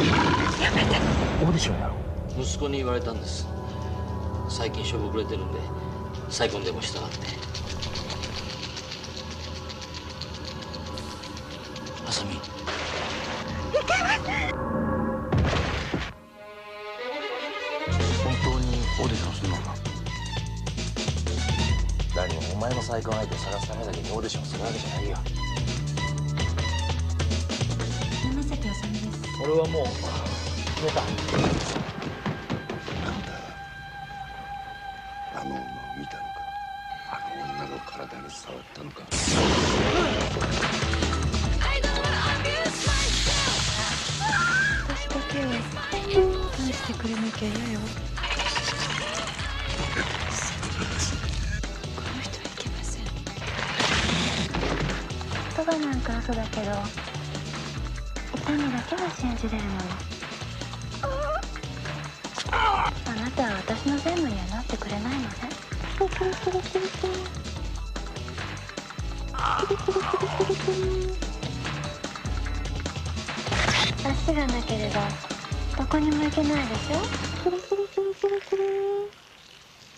やめて。オーディションやろう。息子に言われたんです。最近しょぼくれてるんで再婚でもしたがって。あさみ。本当にオーディションするのか。何もお前の再婚相手を探すためだけにオーディションするわけじゃないよ。山崎あさみです。俺はもう決めた。なんだ、あの女を見たのか、あの女の体に触ったのか。私だけは愛してくれなきゃ嫌よ。この人はいけません。言葉なんか嘘だけど痛みだけは信じれるのよ。あなたは私の全部にはなってくれないのね。足がなければどこにも行けないでしょ。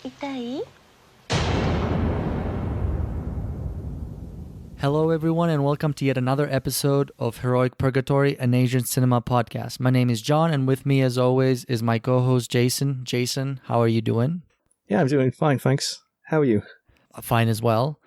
痛いHello, everyone, and welcome to yet another episode of Heroic Purgatory, an Asian cinema podcast. My name is John, and with me, as always, is my co-host, Jason. Jason, how are you doing? Yeah, I'm doing fine, thanks. How are you? Fine as well.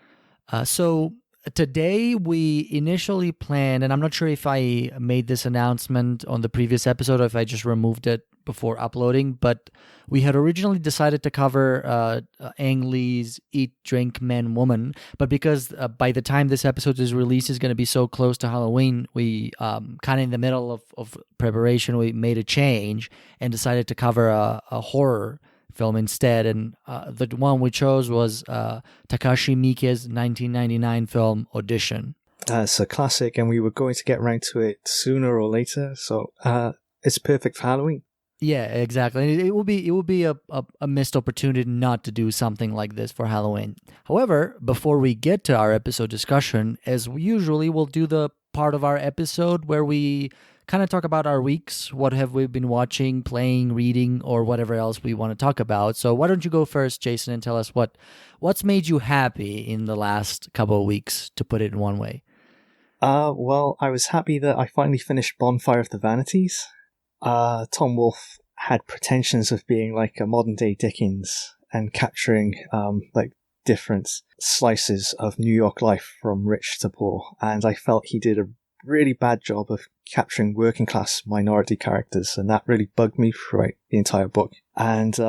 So today we initially planned, and I'm not sure if I made this announcement on the previous episode or if I just removed it before uploading, but we had originally decided to cover Ang Lee's Eat, Drink, Men, Woman, but because by the time this episode is released is going to be so close to Halloween, we kind of in the middle of preparation, we made a change and decided to cover a horror film instead, and the one we chose was Takashi Miike's 1999 film Audition. It's a classic, and we were going to get around to it sooner or later, so it's perfect for Halloween. Yeah, exactly. It will be a missed opportunity not to do something like this for Halloween. However, before we get to our episode discussion, as usually, we'll do the part of our episode where we kind of talk about our weeks, what have we been watching, playing, reading, or whatever else we want to talk about. So why don't you go first, Jason, and tell us what's made you happy in the last couple of weeks, to put it in one way. Well, I was happy that I finally finished Bonfire of the Vanities. Tom Wolfe had pretensions of being like a modern-day Dickens and capturing like different slices of New York life from rich to poor, and I felt he did a really bad job of capturing working class minority characters, and that really bugged me throughout the entire book. And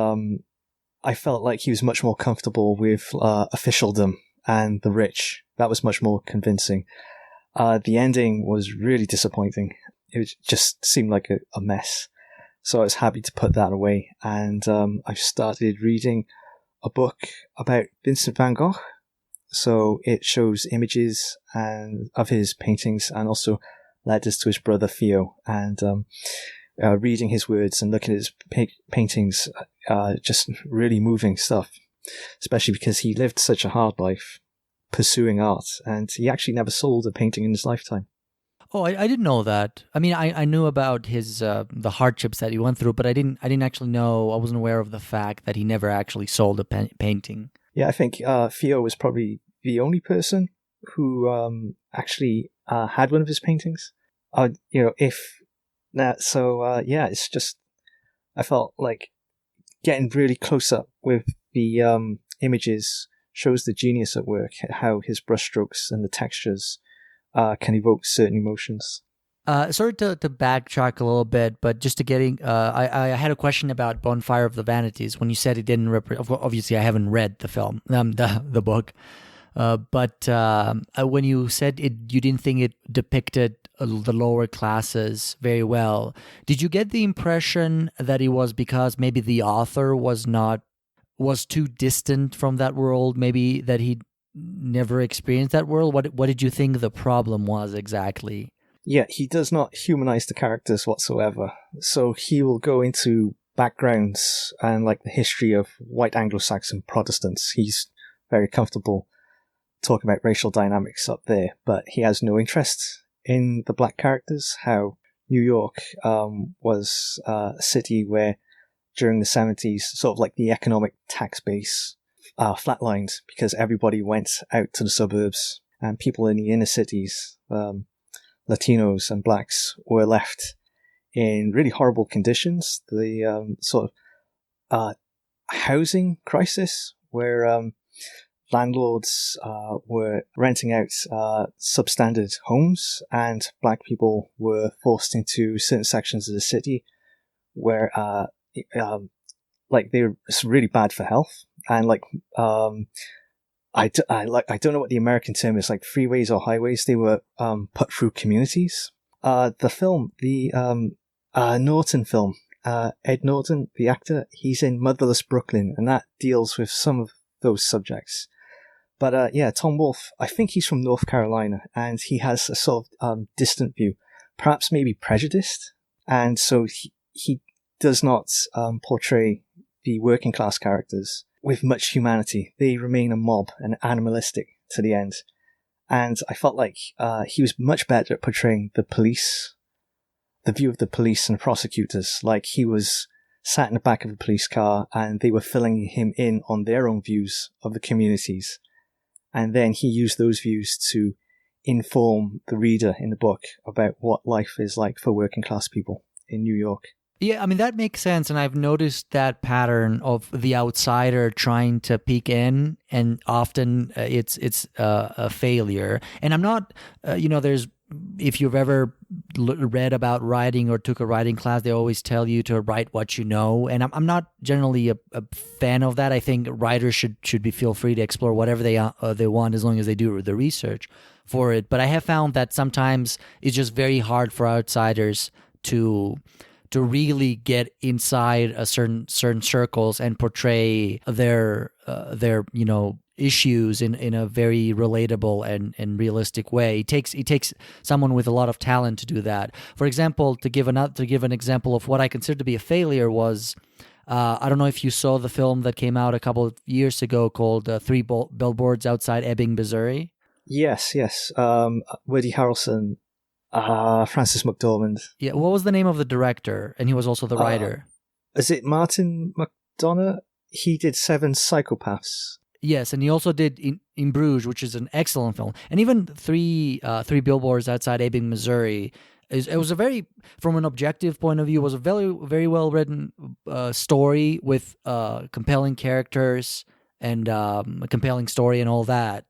I felt like he was much more comfortable with officialdom and the rich. That was much more convincing. The ending was really disappointing. It just seemed like a mess. So I was happy to put that away. And I started reading a book about Vincent van Gogh. So it shows images of his paintings and also letters to his brother Theo. And reading his words and looking at his paintings, just really moving stuff. Especially because he lived such a hard life pursuing art. And he actually never sold a painting in his lifetime. Oh, I didn't know that. I mean, I knew about his the hardships that he went through, but I didn't actually know. I wasn't aware of the fact that he never actually sold a painting. Yeah, I think Theo was probably the only person who actually had one of his paintings. It's just I felt like getting really close up with the images shows the genius at work. How his brushstrokes and the textures can evoke certain emotions. Sorry to backtrack a little bit, but just to getting, I had a question about Bonfire of the Vanities. When you said it didn't obviously I haven't read the film, the book, but when you said you didn't think it depicted the lower classes very well, did you get the impression that it was because maybe the author was too distant from that world, maybe that he never experienced that world? What did you think the problem was exactly? Yeah, he does not humanize the characters whatsoever. So he will go into backgrounds and like the history of white Anglo-Saxon Protestants. He's very comfortable talking about racial dynamics up there, but he has no interest in the black characters, how, New York was a city where during the 70s, sort of like the economic tax base flatlined because everybody went out to the suburbs, and people in the inner cities, Latinos and blacks, were left in really horrible conditions. The sort of housing crisis where landlords were renting out substandard homes, and black people were forced into certain sections of the city where like they were really bad for health, and like I don't know what the American term is, like freeways or highways. They were put through communities. The film, the Norton film, Ed Norton, the actor, he's in Motherless Brooklyn, and that deals with some of those subjects. But yeah, Tom Wolfe, I think he's from North Carolina, and he has a sort of distant view, perhaps maybe prejudiced, and so he does not portray the working class characters with much humanity. They remain a mob and animalistic to the end. And I felt like he was much better at portraying the police, the view of the police and prosecutors, like he was sat in the back of a police car and they were filling him in on their own views of the communities. And then he used those views to inform the reader in the book about what life is like for working class people in New York. Yeah, I mean, that makes sense. And I've noticed that pattern of the outsider trying to peek in, and often it's a failure. And I'm not, there's, if you've ever read about writing or took a writing class, they always tell you to write what you know. And I'm not generally a fan of that. I think writers should be feel free to explore whatever they want, as long as they do the research for it. But I have found that sometimes it's just very hard for outsiders to really get inside a certain circles and portray their issues in a very relatable and realistic way. It takes someone with a lot of talent to do that. For example, to give an example of what I consider to be a failure was, I don't know if you saw the film that came out a couple of years ago called Three Billboards Outside Ebbing, Missouri. Yes. Woody Harrelson, Francis McDormand. Yeah, what was the name of the director? And he was also the writer. Is it Martin McDonagh? He did Seven Psychopaths. Yes, and he also did in Bruges, which is an excellent film. And even Three Billboards Outside Ebbing, Missouri, it was a very, from an objective point of view, was a very, very well written story with compelling characters and a compelling story and all that.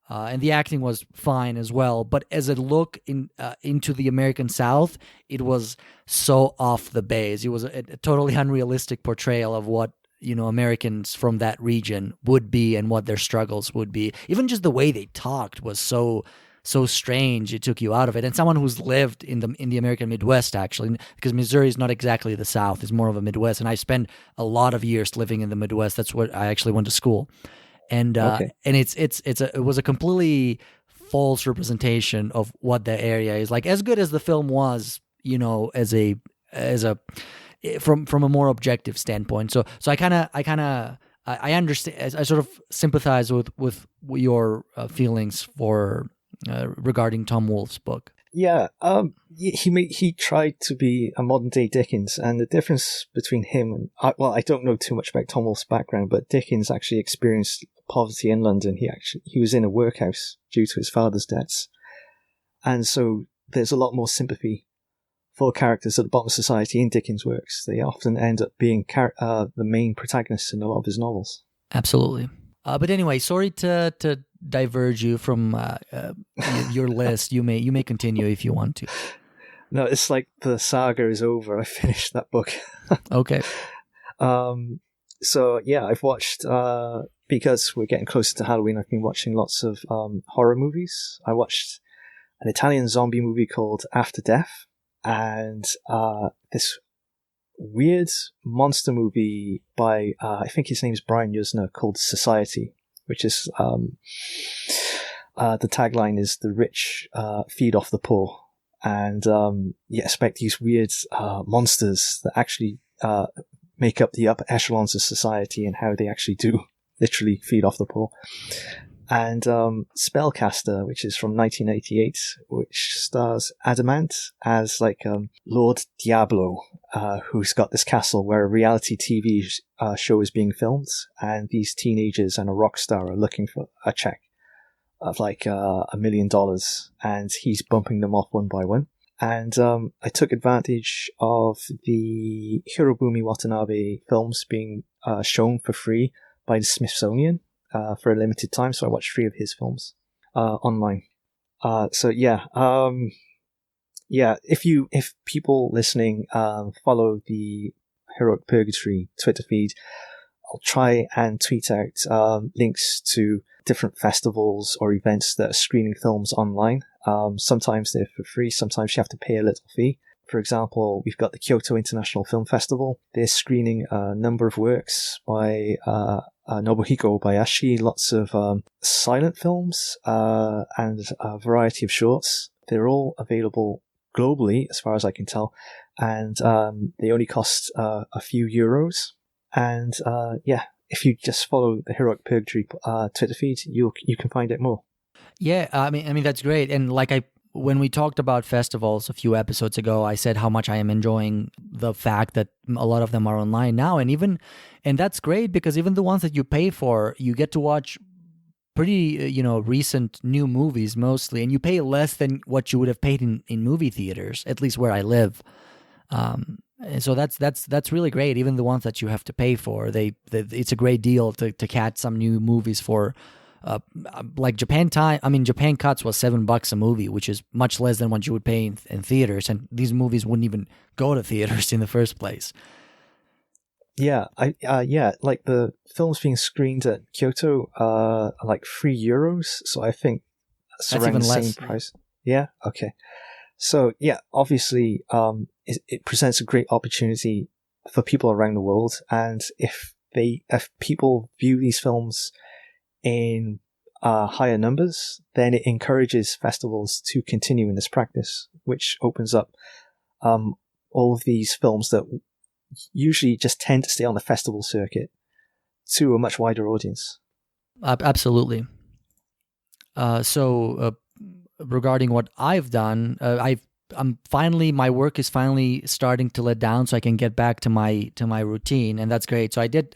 And the acting was fine as well. But as a look into the American South, it was so off the base. It was a totally unrealistic portrayal of what Americans from that region would be and what their struggles would be. Even just the way they talked was so strange. It took you out of it. And someone who's lived in the American Midwest, actually, because Missouri is not exactly the South; it's more of a Midwest. And I spent a lot of years living in the Midwest. That's what I actually went to school. And okay. And it was a completely false representation of what the area is like. As good as the film was, from a more objective standpoint. So I understand. I sort of sympathize with your feelings for regarding Tom Wolfe's book. Yeah, he tried to be a modern day Dickens, and the difference between him and I don't know too much about Tom Wolfe's background, but Dickens actually experienced poverty in London. He was in a workhouse due to his father's debts, and so there's a lot more sympathy for characters at the bottom of society in Dickens' works. They often end up being the main protagonists in a lot of his novels. Absolutely. But anyway, sorry to diverge you from your list. You may continue if you want to. No, it's like the saga is over. I finished that book. Okay. So yeah, I've watched, because we're getting closer to Halloween, I've been watching lots of horror movies. I watched an Italian zombie movie called After Death, and this weird monster movie by, I think his name's Brian Yuzna, called Society, which is, the tagline is "The rich feed off the poor." And you expect these weird monsters that actually make up the upper echelons of society, and how they actually do literally feed off the poor. and Spellcaster, which is from 1988, which stars Adamant as like Lord Diablo, who's got this castle where a reality TV show is being filmed, and these teenagers and a rock star are looking for a check of like $1 million, and he's bumping them off one by one. And I took advantage of the Hirobumi Watanabe films being shown for free by the Smithsonian for a limited time, so I watched 3 of his films online. If people listening follow the Heroic Purgatory Twitter feed, I'll try and tweet out links to different festivals or events that are screening films online. Sometimes they're for free, sometimes you have to pay a little fee. For example, we've got the Kyoto International Film Festival. They're screening a number of works by Nobuhiko Obayashi, lots of silent films and a variety of shorts. They're all available globally, as far as I can tell, and they only cost a few euros. And if you just follow the Heroic Purgatory Twitter feed, you can find out more. Yeah, I mean that's great. And like when we talked about festivals a few episodes ago, I said how much I am enjoying the fact that a lot of them are online now, and that's great because even the ones that you pay for, you get to watch pretty recent new movies mostly, and you pay less than what you would have paid in movie theaters, at least where I live. And so that's really great. Even the ones that you have to pay for, it's a great deal to catch some new movies for. Like Japan Cuts was $7 a movie, which is much less than what you would pay in theaters, and these movies wouldn't even go to theaters in the first place. Yeah, like the films being screened at Kyoto are like €3, so I think that's around the same price. Yeah, okay. So yeah, obviously, it presents a great opportunity for people around the world, and if people view these films in higher numbers, then it encourages festivals to continue in this practice, which opens up all of these films that usually just tend to stay on the festival circuit to a much wider audience. Absolutely. So regarding what I've done, my work is finally starting to let down, so I can get back to my routine, and that's great. So I did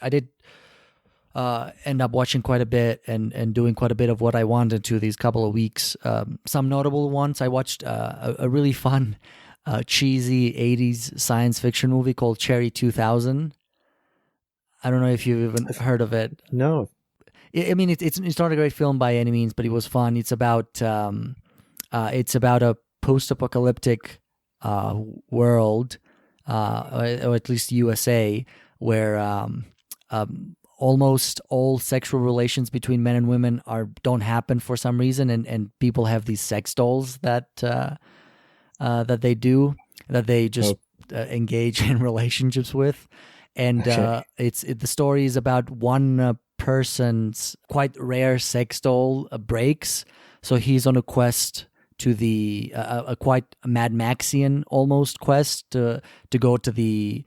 end up watching quite a bit and doing quite a bit of what I wanted to these couple of weeks. Some notable ones, I watched a really fun, cheesy 80s science fiction movie called Cherry 2000. I don't know if you've even heard of it. No. I mean, it's not a great film by any means, but it was fun. It's about a post-apocalyptic world, or at least USA, where almost all sexual relations between men and women don't happen for some reason, and people have these sex dolls that they just engage in relationships with, and the story is about one person's quite rare sex doll breaks, so he's on a quest to a quite Mad Maxian almost quest to go to the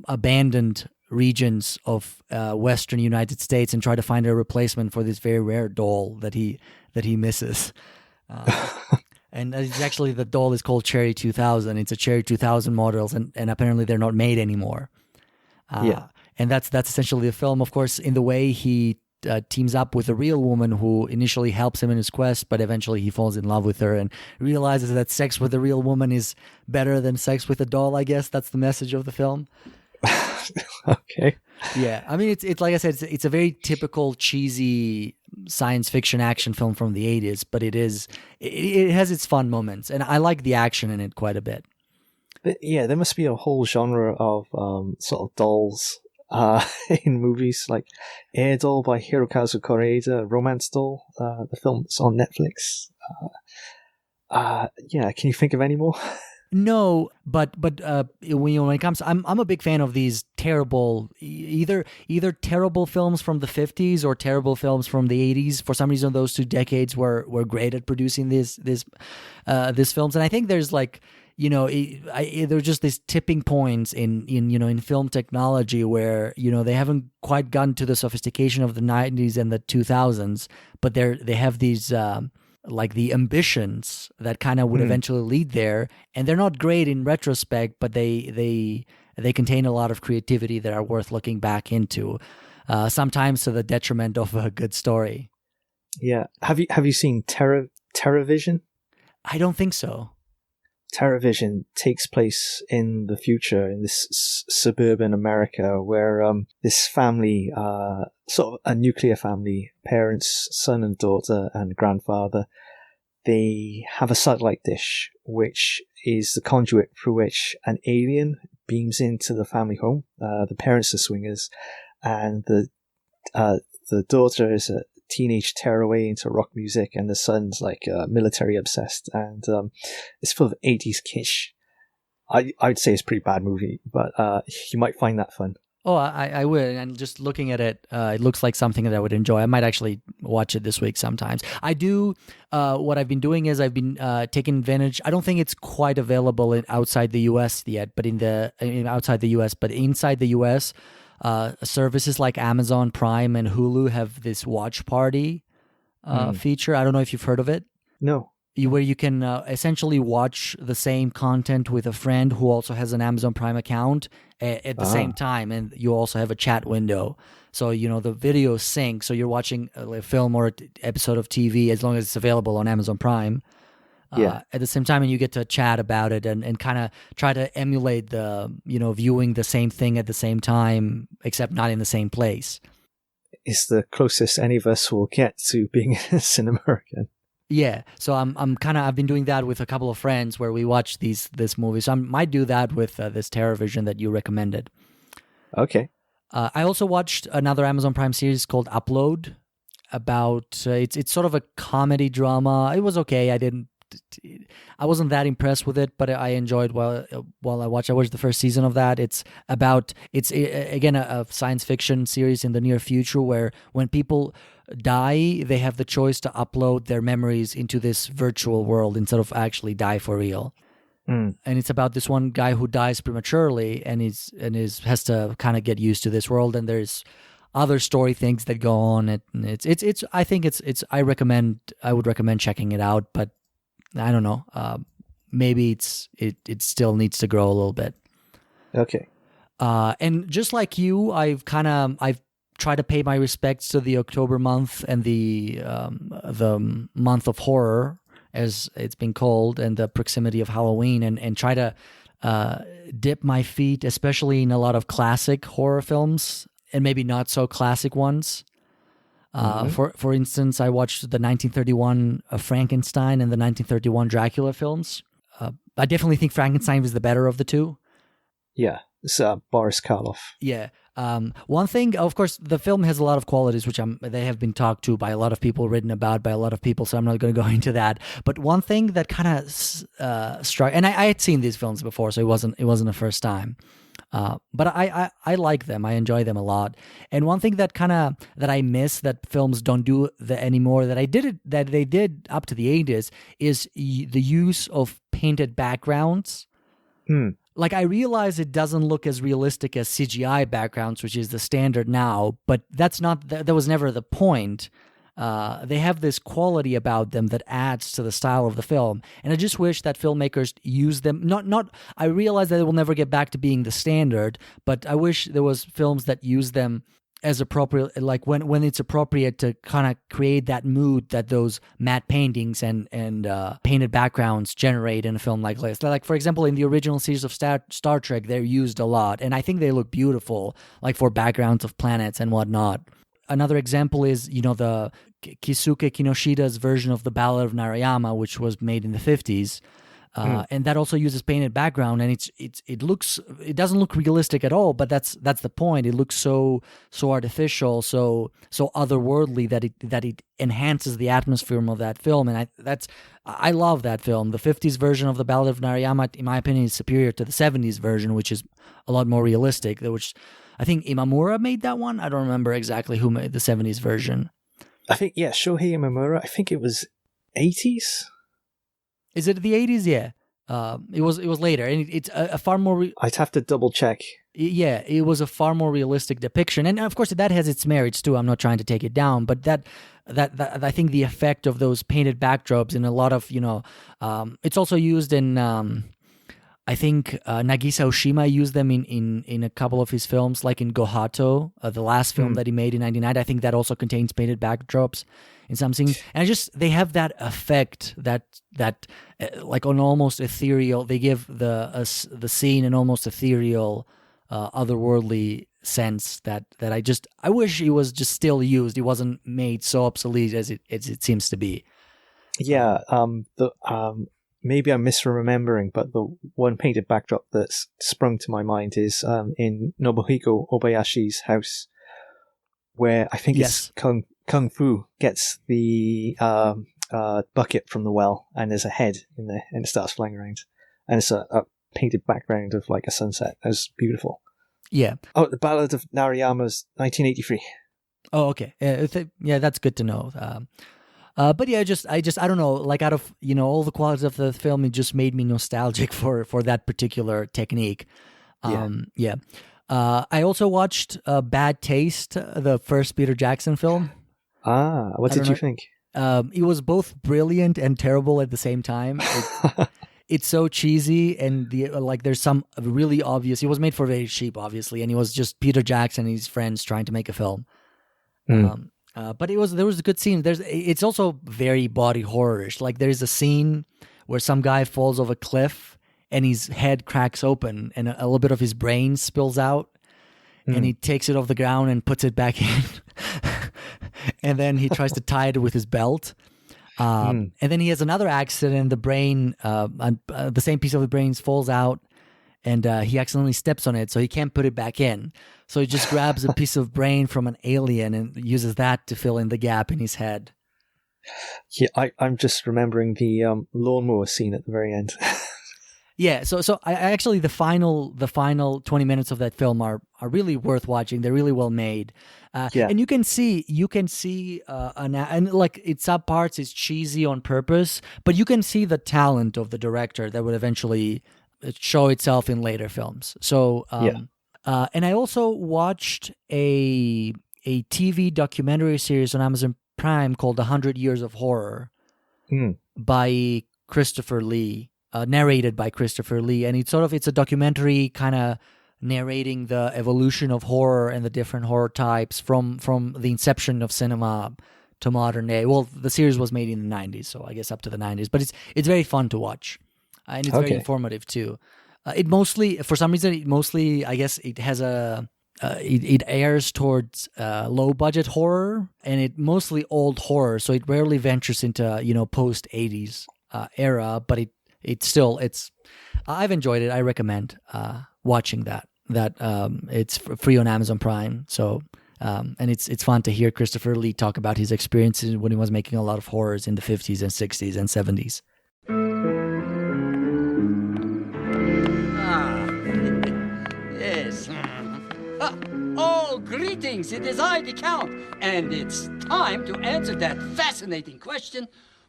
abandoned regions of Western United States and try to find a replacement for this very rare doll that he misses. And it's actually, the doll is called Cherry 2000. It's a Cherry 2000 models, and apparently they're not made anymore. And that's essentially the film. Of course, in the way he teams up with a real woman who initially helps him in his quest, but eventually he falls in love with her and realizes that sex with a real woman is better than sex with a doll. I guess that's the message of the film. Okay. Yeah, I mean, it's like I said, it's a very typical cheesy science fiction action film from the 80s, but it has its fun moments, and I like the action in it quite a bit. But yeah, there must be a whole genre of sort of dolls in movies, like Air Doll by Hirokazu Koreeda, Romance Doll, the film that's on Netflix. Can you think of any more? No, but when it comes, I'm a big fan of these terrible, either terrible films from the 50s or terrible films from the 80s. For some reason, those two decades were great at producing these films, and I think there's like there's just these tipping points in film technology where they haven't quite gotten to the sophistication of the 90s and the 2000s, but they have these like the ambitions that kind of would eventually lead there, and they're not great in retrospect, but they contain a lot of creativity that are worth looking back into, sometimes to the detriment of a good story. Yeah, have you seen TerraVision? I don't think so. TerraVision takes place in the future in this suburban America where this family, sort of a nuclear family, parents, son and daughter and grandfather, they have a satellite dish which is the conduit through which an alien beams into the family home. The parents are swingers, and the daughter is a teenage tearaway into rock music, and the son's like military obsessed, and it's full of 80s kitsch. I'd say it's a pretty bad movie, but you might find that fun. Oh, I would. And just looking at it, it looks like something that I would enjoy. I might actually watch it this week sometimes. I do. What I've been doing is I've been taking advantage. I don't think it's quite available outside the U.S. yet, but outside the U.S., but inside the U.S., services like Amazon Prime and Hulu have this watch party feature. I don't know if you've heard of it. No. Where you can essentially watch the same content with a friend who also has an Amazon Prime account at the same time, and you also have a chat window. So the video syncs, so you're watching a film or an episode of TV as long as it's available on Amazon Prime. At the same time, and you get to chat about it and kind of try to emulate the viewing the same thing at the same time, except not in the same place. It's the closest any of us will get to being in a cinema again. Yeah, so I've been doing that with a couple of friends where we watch this movie. So I might do that with this TerraVision that you recommended. Okay. I also watched another Amazon Prime series called Upload. About it's sort of a comedy drama. It was okay. I wasn't that impressed with it, but I enjoyed while I watched. I watched the first season of that. It's again a science fiction series in the near future where when people die, they have the choice to upload their memories into this virtual world instead of actually die for real. And it's about this one guy who dies prematurely and has to kind of get used to this world. And there's other story things that go on. I would recommend checking it out, but I don't know. Maybe it still needs to grow a little bit. Okay. And just like you, I've tried to pay my respects to the October month and the month of horror, as it's been called, and the proximity of Halloween, and try to dip my feet, especially in a lot of classic horror films and maybe not so classic ones. For instance, I watched the 1931 Frankenstein and the 1931 Dracula films. I definitely think Frankenstein was the better of the two. Yeah, it's Boris Karloff. Yeah. One thing, of course, the film has a lot of qualities which they have been talked to by a lot of people, written about by a lot of people, so I'm not going to go into that. But one thing that kind of struck, and I had seen these films before, so it wasn't the first time. But I like them. I enjoy them a lot. And one thing that I miss that films don't do anymore that they did up to the 80s is the use of painted backgrounds. Like, I realize it doesn't look as realistic as CGI backgrounds, which is the standard now, but that was never the point. They have this quality about them that adds to the style of the film, and I just wish that filmmakers use them. I realize that it will never get back to being the standard, but I wish there was films that use them as appropriate, like when it's appropriate to kind of create that mood that those matte paintings and painted backgrounds generate in a film like this. Like, for example, in the original series of Star Trek, they're used a lot, and I think they look beautiful, like for backgrounds of planets and whatnot. Another example is, the Kisuke Kinoshida's version of the Ballad of Narayama, which was made in the 50s. And that also uses painted background, and it doesn't look realistic at all, but that's the point. It looks so artificial, so otherworldly that it enhances the atmosphere of that film, and I love that film. The 50s version of the Ballad of Narayama, in my opinion, is superior to the 70s version, which is a lot more realistic, which I think Imamura made that one. I don't remember exactly who made the 70s version. I think, Shohei Imamura, I think it was 80s? Is it the 80s? Yeah. It was later, and it's a far more. I'd have to double check. Yeah, it was a far more realistic depiction, and of course that has its merits too. I'm not trying to take it down, but that I think the effect of those painted backdrops in a lot of it's also used in. I think Nagisa Oshima used them in a couple of his films, like in Gohato, the last film that he made in '99. I think that also contains painted backdrops in some scenes, and they have that effect that like an almost ethereal. They give the scene an almost ethereal, otherworldly sense that I wish it was just still used. It wasn't made so obsolete as it seems to be. Yeah. Maybe I'm misremembering, but the one painted backdrop that's sprung to my mind is in Nobuhiko Obayashi's house, where I think it's Kung Fu gets the bucket from the well, and there's a head in there, and it starts flying around, and it's a painted background of like a sunset. It was beautiful. Yeah. Oh, the Ballad of Narayama's 1983. Oh, okay. Yeah, that's good to know. But yeah, I don't know. Like out of all the qualities of the film, it just made me nostalgic for that particular technique. Yeah. I also watched Bad Taste, the first Peter Jackson film. What did you think? It was both brilliant and terrible at the same time. It's so cheesy, and there's some really obvious. It was made for very cheap, obviously, and it was just Peter Jackson and his friends trying to make a film. But there was a good scene. It's also very body horror-ish. Like there's a scene where some guy falls off a cliff and his head cracks open and a little bit of his brain spills out, and he takes it off the ground and puts it back in, and then he tries to tie it with his belt. And then he has another accident. The brain, the same piece of the brain falls out, and he accidentally steps on it, so he can't put it back in. So he just grabs a piece of brain from an alien and uses that to fill in the gap in his head. Yeah, I'm just remembering the lawnmower scene at the very end. Yeah, so I actually the final 20 minutes of that film are really worth watching. They're really well made. And you can see and like it's some parts it's cheesy on purpose, but you can see the talent of the director that would eventually show itself in later films. So and I also watched a TV documentary series on Amazon Prime called 100 Years of Horror by Christopher Lee, narrated by Christopher Lee, and it's a documentary kind of narrating the evolution of horror and the different horror types from the inception of cinema to modern day. Well, the series was made in the 90s, so I guess up to the 90s, but it's very fun to watch, and it's very informative too. It mostly, for some reason, I guess it has it airs towards low budget horror, and it mostly old horror, so it rarely ventures into post 80s era, but it's I've enjoyed it. I recommend watching that. It's free on Amazon Prime, so and it's fun to hear Christopher Lee talk about his experiences when he was making a lot of horrors in the 50s and 60s and 70s. Yes. Oh, greetings. It is I, the Count, and it's time to answer that fascinating question.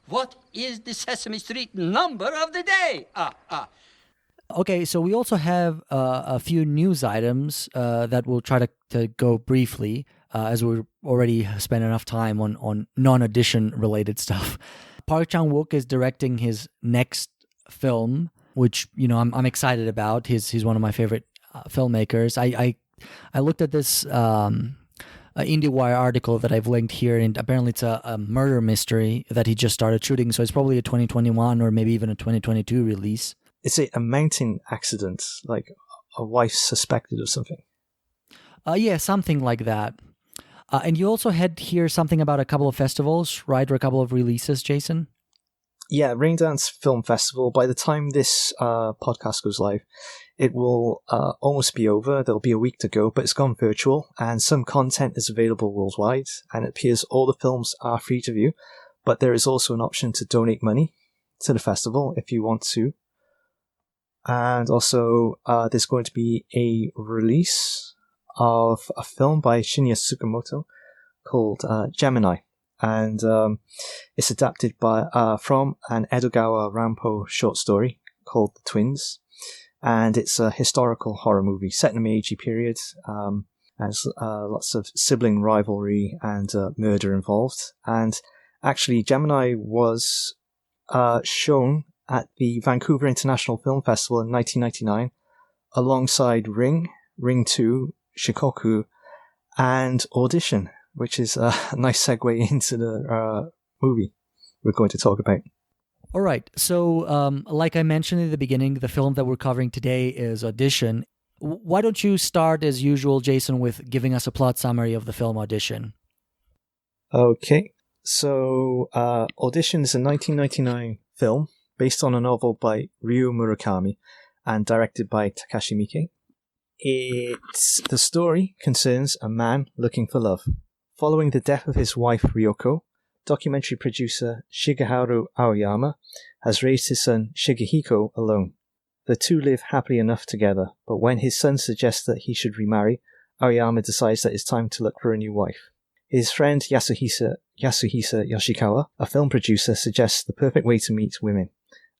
What is the Sesame Street number of the day? Okay, so we also have a few news items that we'll try to go briefly, as we've already spent enough time on non-audition related stuff. Park Chan-wook is directing his next film, which I'm excited about. He's one of my favorite filmmakers. I looked at this IndieWire article that I've linked here, and apparently it's a murder mystery that he just started shooting, so it's probably a 2021 or maybe even a 2022 release. Is it a mountain accident, like a wife suspected of something? Yeah, something like that. And you also had here something about a couple of festivals, right? Or a couple of releases, Jason? Yeah, Raindance Film Festival. By the time this podcast goes live, it will almost be over. There'll be a week to go, but it's gone virtual, and some content is available worldwide, and it appears all the films are free to view, but there is also an option to donate money to the festival if you want to. And also, there's going to be a release of a film by Shinya Tsukamoto called Gemini, and it's adapted from an Edogawa Rampo short story called The Twins, and it's a historical horror movie set in a Meiji period. Has lots of sibling rivalry and murder involved. And actually, Gemini was shown at the Vancouver International Film Festival in 1999 alongside Ring 2, Shikoku, and Audition, which is a nice segue into the movie we're going to talk about. All right. So, like I mentioned in the beginning, the film that we're covering today is Audition. Why don't you start, as usual, Jason, with giving us a plot summary of the film Audition? Okay. So, Audition is a 1999 film based on a novel by Ryu Murakami and directed by Takashi Miike. The story concerns a man looking for love. Following the death of his wife Ryoko, documentary producer Shigeharu Aoyama has raised his son Shigehiko alone. The two live happily enough together, but when his son suggests that he should remarry, Aoyama decides that it's time to look for a new wife. His friend Yasuhisa Yoshikawa, a film producer, suggests the perfect way to meet women,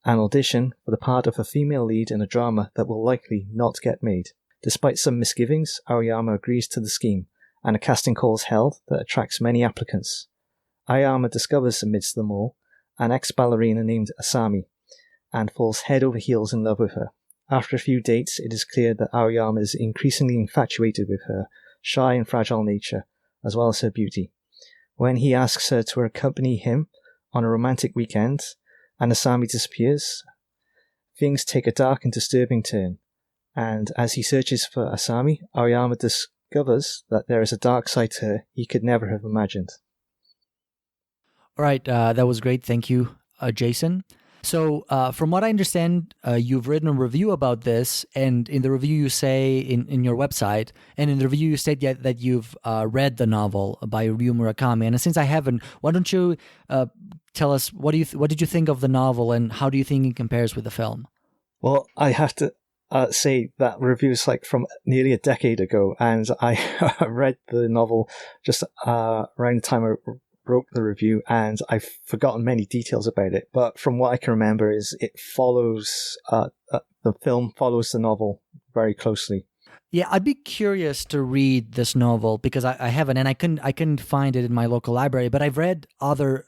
an audition for the part of a female lead in a drama that will likely not get made. Despite some misgivings, Aoyama agrees to the scheme, and a casting call is held that attracts many applicants. Aoyama discovers amidst them all an ex-ballerina named Asami, and falls head over heels in love with her. After a few dates, it is clear that Aoyama is increasingly infatuated with her shy and fragile nature, as well as her beauty. When he asks her to accompany him on a romantic weekend, and Asami disappears, things take a dark and disturbing turn. And as he searches for Asami, Aoyama discovers that there is a dark side to her he could never have imagined. All right, that was great. Thank you, Jason. So, from what I understand, you've written a review about this, and in the review you say in your website, and in the review you state that you've read the novel by Ryu Murakami. And since I haven't, why don't you tell us what did you think of the novel, and how do you think it compares with the film? Well, I have to say that review is like from nearly a decade ago, and I read the novel just around the time I wrote the review, and I've forgotten many details about it. But from what I can remember, is it follows the film follows the novel very closely. Yeah, I'd be curious to read this novel because I haven't, and I couldn't find it in my local library. But I've read other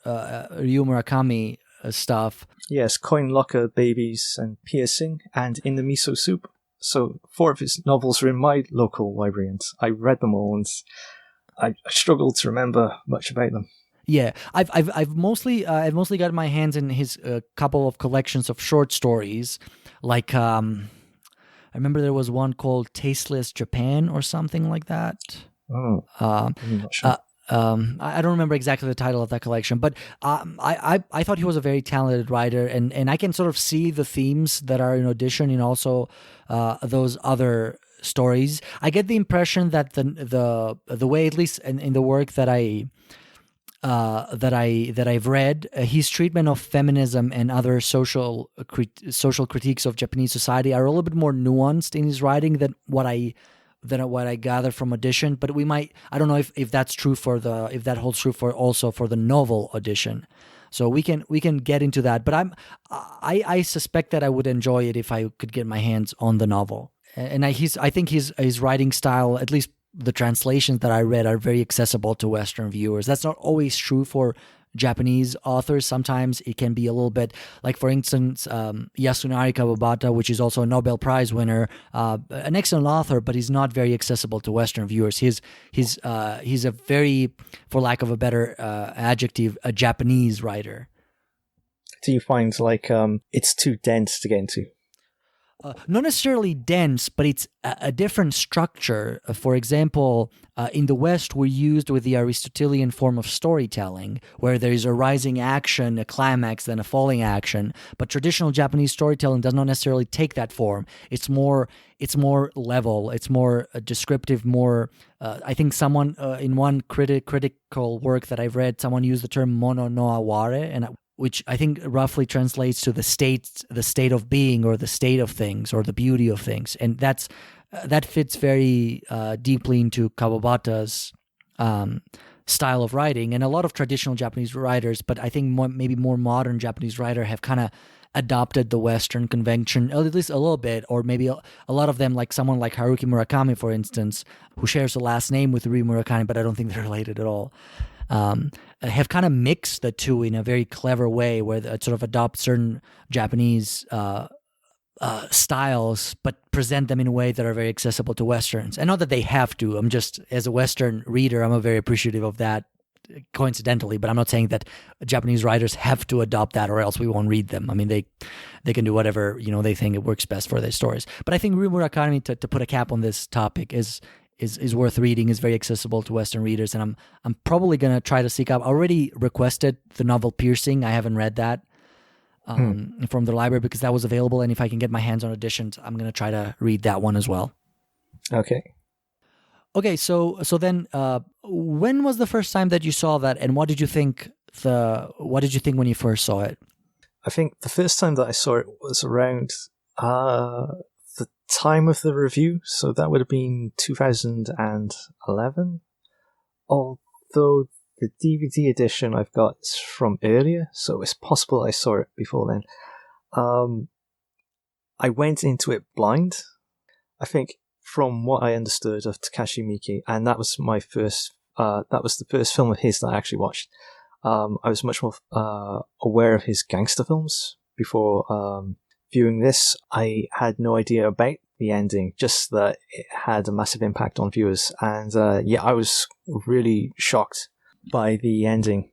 Ryu Murakami stuff. Yes, Coin Locker, Babies, and Piercing, and In the Miso Soup. So 4 of his novels are in my local library, and I read them all, and I struggled to remember much about them. Yeah, I've mostly got my hands in his couple of collections of short stories, like I remember there was one called Tasteless Japan or something like that. Oh, I'm not sure. I don't remember exactly the title of that collection, but I thought he was a very talented writer, and I can sort of see the themes that are in Audition and also those other stories. I get the impression that the way, at least in the work that I've read, his treatment of feminism and other social critiques of Japanese society are a little bit more nuanced in his writing than what I gather from Audition. But I don't know if that's true if that holds true also for the novel Audition. So we can get into that. But I suspect that I would enjoy it if I could get my hands on the novel. And I think his writing style, at least the translations that I read, are very accessible to Western viewers. That's not always true for Japanese authors. Sometimes it can be a little bit, like for instance, Yasunari Kawabata, which is also a Nobel Prize winner, an excellent author, but he's not very accessible to Western viewers. He's a very, for lack of a better adjective, a Japanese writer. Do you find like it's too dense to get into? Not necessarily dense, but it's a different structure. For example, in the West, we're used with the Aristotelian form of storytelling, where there is a rising action, a climax, then a falling action. But traditional Japanese storytelling does not necessarily take that form. It's more level. It's more descriptive. More. I think someone in one critical work that I've read, someone used the term mono no aware, and which I think roughly translates to the state of being, or the state of things, or the beauty of things. And that fits very deeply into Kawabata's style of writing. And a lot of traditional Japanese writers, but I think maybe more modern Japanese writers have kind of adopted the Western convention, at least a little bit, or maybe a lot of them, like someone like Haruki Murakami, for instance, who shares the last name with Ryu Murakami, but I don't think they're related at all, have kind of mixed the two in a very clever way, where it sort of adopts certain Japanese styles, but present them in a way that are very accessible to Westerns. And not that they have to. I'm just, as a Western reader, I'm very appreciative of that, coincidentally, but I'm not saying that Japanese writers have to adopt that or else we won't read them. I mean, they can do whatever, they think it works best for their stories. But I think Ryu Murakami, to put a cap on this topic, is worth reading, is very accessible to Western readers, and I'm probably going to try to seek out. I already requested the novel Piercing. I haven't read that from the library because that was available, and if I can get my hands on editions, I'm going to try to read that one as well. Okay, so then, when was the first time that you saw that, and what did you think? What did you think when you first saw it? I think the first time that I saw it was around the time of the review, so that would have been 2011. Although the DVD edition I've got is from earlier, so it's possible I saw it before then. I went into it blind. I think, from what I understood of Takashi Miike, and that was my first. That was the first film of his that I actually watched. I was much more aware of his gangster films before viewing this. I had no idea about the ending, just that it had a massive impact on viewers, and I was really shocked by the ending,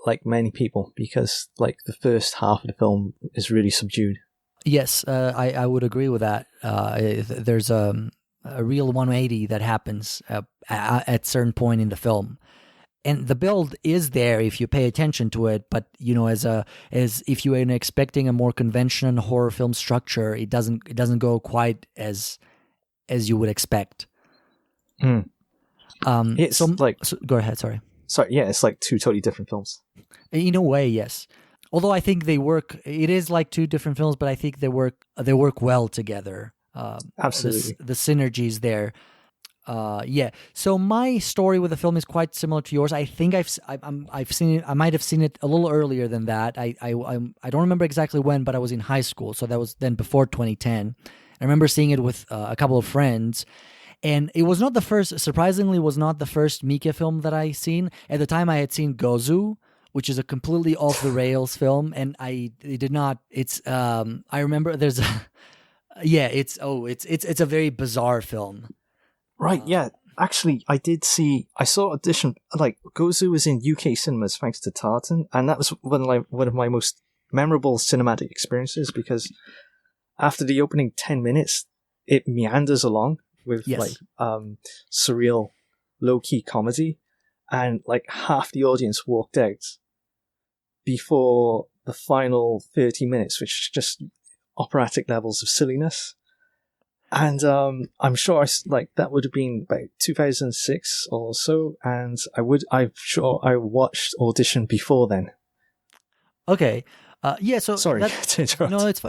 like many people, because like the first half of the film is really subdued. Yes, I would agree with that. There's a real 180 that happens at certain point in the film, and the build is there if you pay attention to it. But as if you are expecting a more conventional horror film structure, it doesn't go quite as you would expect. It's go ahead. Sorry. Yeah, it's like two totally different films. In a way, yes. Although I think they work, it is like two different films, but I think they work well together. Absolutely, the synergies there. So my story with the film is quite similar to yours. I think I've seen it. I might have seen it a little earlier than that. I don't remember exactly when, but I was in high school, so that was then before 2010. I remember seeing it with a couple of friends. And it was not the first, surprisingly, was not the first Miike film that I seen. At the time, I had seen Gozu, which is a completely off-the-rails film, and I did not, I remember there's a, it's a very bizarre film. Right, yeah. Actually, I saw Audition, like, Gozu was in UK cinemas thanks to Tartan, and that was one of my most memorable cinematic experiences, because after the opening 10 minutes, it meanders along with surreal, low-key comedy, and like half the audience walked out before the final 30 minutes, which is just operatic levels of silliness. And I'm sure that would have been about 2006 or so, and I'm sure I watched Audition before then. Okay. So sorry to interrupt. No, it's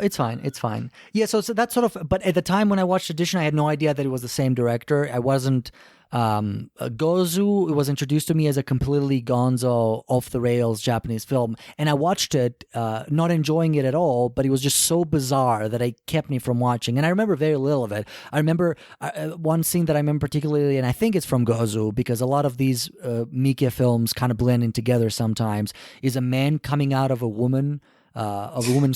fine. Yeah, so that's sort of. But at the time when I watched Audition, I had no idea that it was the same director. I wasn't. Gozu, it was introduced to me as a completely gonzo, off the rails Japanese film, and I watched it, not enjoying it at all. But it was just so bizarre that it kept me from watching. And I remember very little of it. I remember one scene that I remember particularly, and I think it's from Gozu, because a lot of these Miike films kind of blend in together sometimes. Is a man coming out of a woman's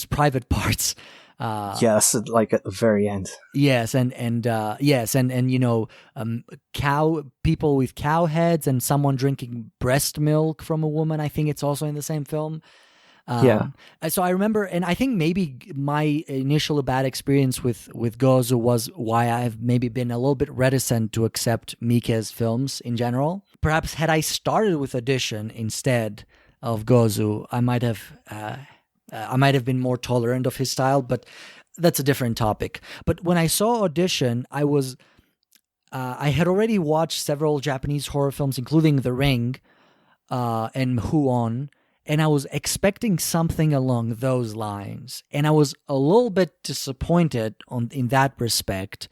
private parts. Yes, like at the very end. Yes, and cow people with cow heads and someone drinking breast milk from a woman. I think it's also in the same film. So I remember, and I think maybe my initial bad experience with Gozu was why I've maybe been a little bit reticent to accept Miike's films in general. Perhaps had I started with Audition instead of Gozu, I might have been more tolerant of his style, but that's a different topic. But when I saw Audition, I had already watched several Japanese horror films, including The Ring and Huon, and I was expecting something along those lines. And I was a little bit disappointed in that respect.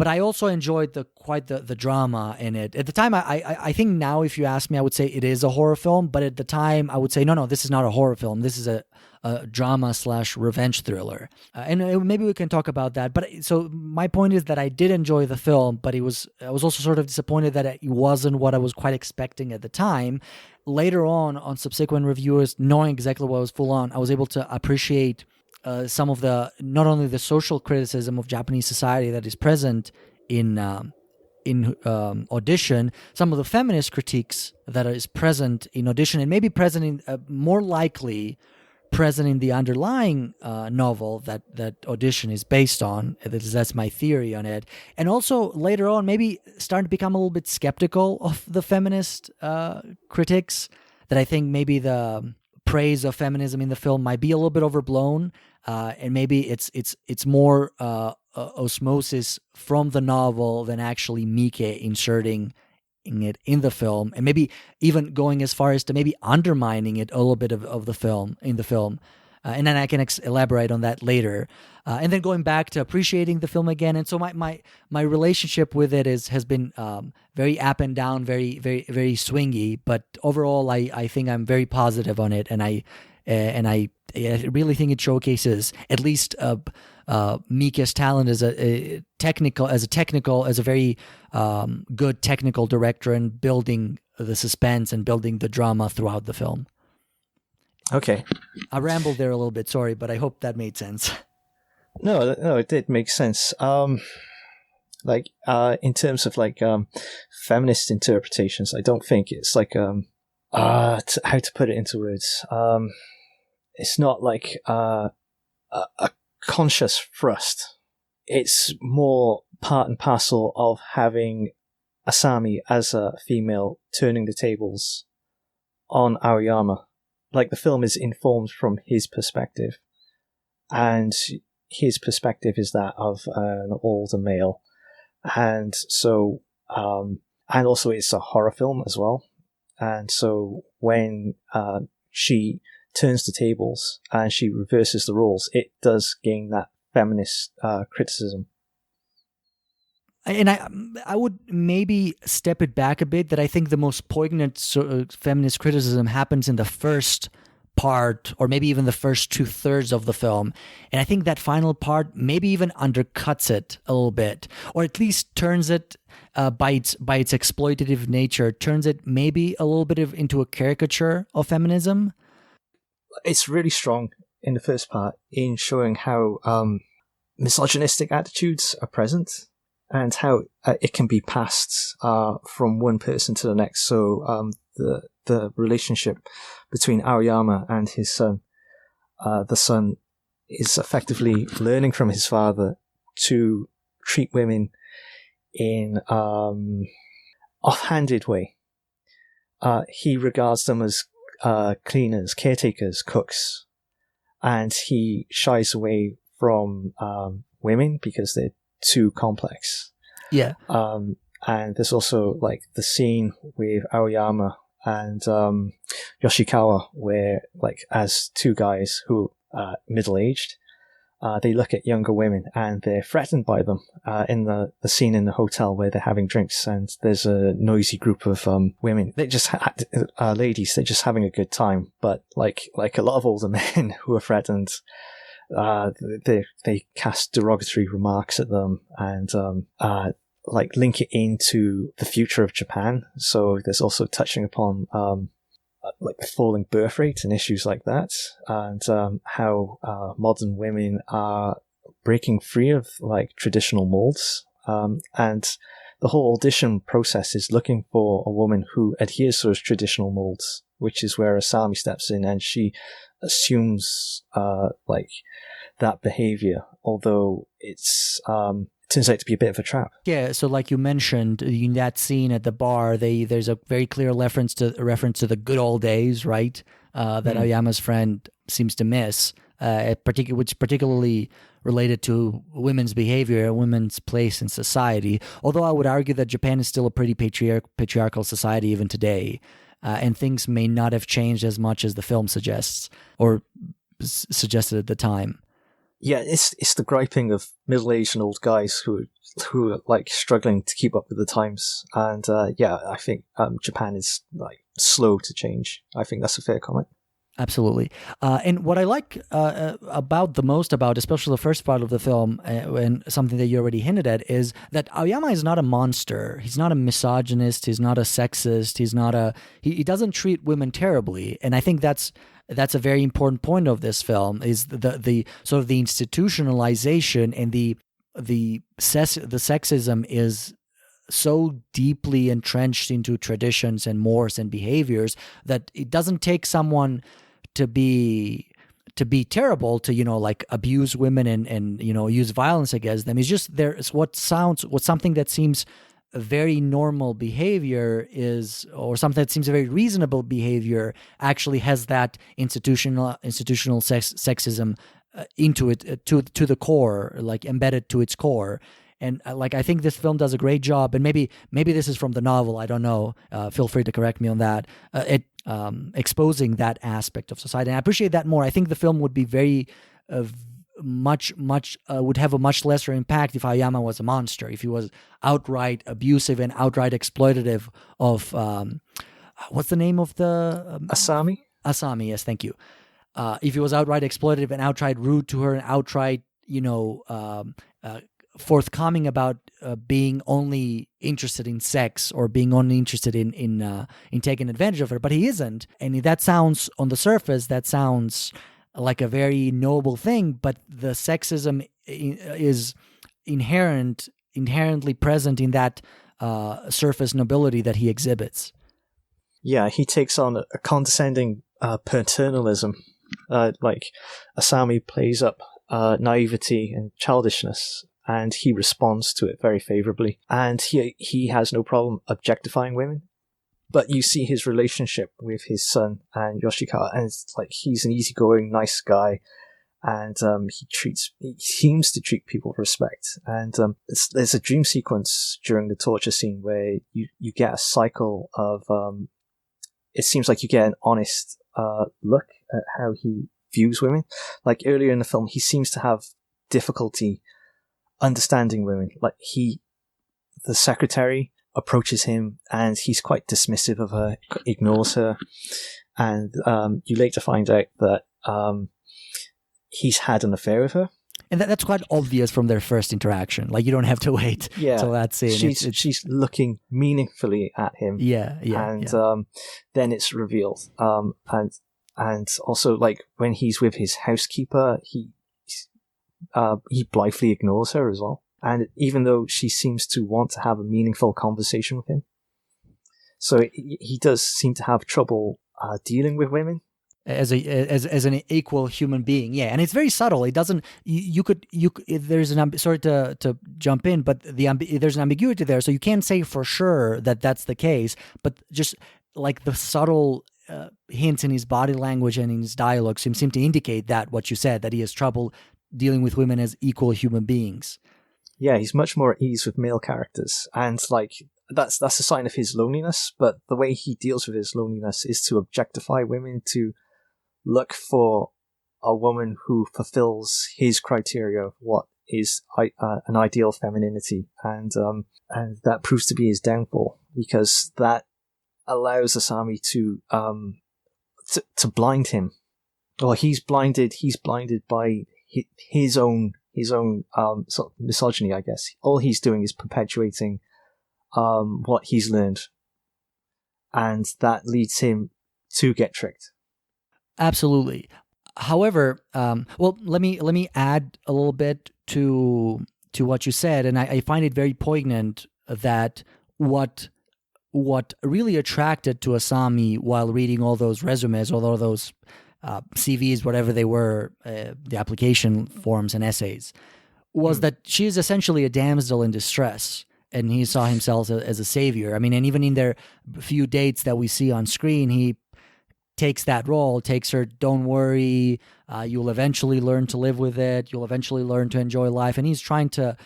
but I also enjoyed the drama in it. At the time, I think now if you ask me, I would say it is a horror film, but at the time I would say, no, this is not a horror film. This is a drama / revenge thriller. And maybe we can talk about that. But so my point is that I did enjoy the film, but I was also sort of disappointed that it wasn't what I was quite expecting at the time. Later on subsequent reviewers, knowing exactly what was full on, I was able to appreciate some of the, not only the social criticism of Japanese society that is present in Audition, some of the feminist critiques that is present in Audition, and maybe present in more likely present in the underlying novel that Audition is based on. That's my theory on it. And also later on, maybe starting to become a little bit skeptical of the feminist critics, that I think maybe the praise of feminism in the film might be a little bit overblown, and maybe it's more osmosis from the novel than actually Miike inserting it in the film, and maybe even going as far as to maybe undermining it a little bit of the film in the film. And then I can elaborate on that later. And then going back to appreciating the film again. And so my relationship with it has been very up and down, very, very, very swingy. But overall, I think I'm very positive on it. And I really think it showcases at least Miike's talent as a very good technical director and building the suspense and building the drama throughout the film. Okay. I rambled there a little bit, sorry, but I hope that made sense. No, it did make sense. In terms of feminist interpretations, I don't think it's how to put it into words. It's not like a conscious thrust. It's more part and parcel of having Asami as a female turning the tables on Aoyama. Like, the film is informed from his perspective, and his perspective is that of an older male. And so, and also it's a horror film as well. And so when she turns the tables and she reverses the roles, it does gain that feminist criticism. And I would maybe step it back a bit, that I think the most poignant feminist criticism happens in the first part, or maybe even the first 2/3 of the film. And I think that final part maybe even undercuts it a little bit, or at least turns it, by its exploitative nature, turns it maybe a little bit into a caricature of feminism. It's really strong in the first part in showing how misogynistic attitudes are present, and how it can be passed from one person to the next. So the relationship between Aoyama and his son, the son is effectively learning from his father to treat women in offhanded way. He regards them as cleaners, caretakers, cooks, and he shies away from women because they're too complex. Yeah. And there's also the scene with Aoyama and Yoshikawa, where as two guys who are middle-aged, they look at younger women and they're threatened by them. In the scene in the hotel where they're having drinks, and there's a noisy group of women. They're just ladies. They're just having a good time, but like a lot of older men who are threatened. They cast derogatory remarks at them and link it into the future of Japan. So there's also touching upon the falling birth rate and issues like that, and how modern women are breaking free of traditional molds. And the whole audition process is looking for a woman who adheres to those traditional molds, which is where Asami steps in, and she assumes that behavior, although it's turns out to be a bit of a trap. Yeah, so like you mentioned, in that scene at the bar, there's a very clear reference to the good old days, right? That Aoyama's friend seems to miss, which particularly related to women's behavior, women's place in society. Although I would argue that Japan is still a pretty patriarchal society even today, and things may not have changed as much as the film suggests, or suggested at the time. Yeah, it's the griping of middle-aged and old guys who are like struggling to keep up with the times. And I think Japan is like slow to change. I think that's a fair comment. Absolutely. And what I like about the most about, especially the first part of the film, and something that you already hinted at, is that Aoyama is not a monster. He's not a misogynist. He's not a sexist. He's not he doesn't treat women terribly. And I think that's a very important point of this film, is the sort of the institutionalization and the sexism is so deeply entrenched into traditions and mores and behaviors that it doesn't take someone to be terrible to, like, abuse women and use violence against them. It's just something that seems very normal behavior or something that seems a very reasonable behavior actually has that institutional sexism into it, to the core, like embedded to its core. And I think this film does a great job, and maybe this is from the novel, I don't know. Feel free to correct me on that. Exposing that aspect of society, and I appreciate that more. I think the film would be very would have a much lesser impact if Aoyama was a monster, if he was outright abusive and outright exploitative of what's the name of the Asami? Asami, yes, thank you. If he was outright exploitative and outright rude to her and outright, forthcoming about being only interested in sex or being only interested in taking advantage of her, but he isn't. And that sounds, on the surface, that sounds like a very noble thing, but the sexism is inherently present in that surface nobility that he exhibits. Yeah, he takes on a condescending paternalism. Like Asami plays up naivety and childishness, and he responds to it very favorably. And he has no problem objectifying women. But you see his relationship with his son and Yoshikawa, and it's like he's an easygoing, nice guy, and he seems to treat people with respect. And there's a dream sequence during the torture scene where you get a cycle of it seems like you get an honest look at how he views women. Like earlier in the film, he seems to have difficulty understanding women. Like the secretary approaches him and he's quite dismissive of her, ignores her, and you later find out that he's had an affair with her. And that's quite obvious from their first interaction. Like, you don't have to wait till that scene. She's looking meaningfully at him. And then it's revealed. And also, like, when he's with his housekeeper, he blithely ignores her as well. And even though she seems to want to have a meaningful conversation with him, so he does seem to have trouble dealing with women as an equal human being. Yeah, and it's very subtle. It doesn't. You could. There's sorry to jump in, but there's an ambiguity there, so you can't say for sure that that's the case. But just like the subtle hints in his body language and in his dialogue seem to indicate that what you said, that he has trouble dealing with women as equal human beings. Yeah, he's much more at ease with male characters, and like that's a sign of his loneliness. But the way he deals with his loneliness is to objectify women, to look for a woman who fulfills his criteria of what is an ideal femininity, and that proves to be his downfall, because that allows Asami to blind him. Well, he's blinded by his own sort of misogyny, I guess. All he's doing is perpetuating what he's learned, and that leads him to get tricked. Absolutely. However, well, let me add a little bit to what you said, and I find it very poignant that what really attracted to Asami while reading all those resumes, all those CVs, whatever they were, the application forms and essays, was that she is essentially a damsel in distress, and he saw himself as a savior. I mean, and even in their few dates that we see on screen, he takes that role, takes her, don't worry, you'll eventually learn to live with it, you'll eventually learn to enjoy life, and he's trying to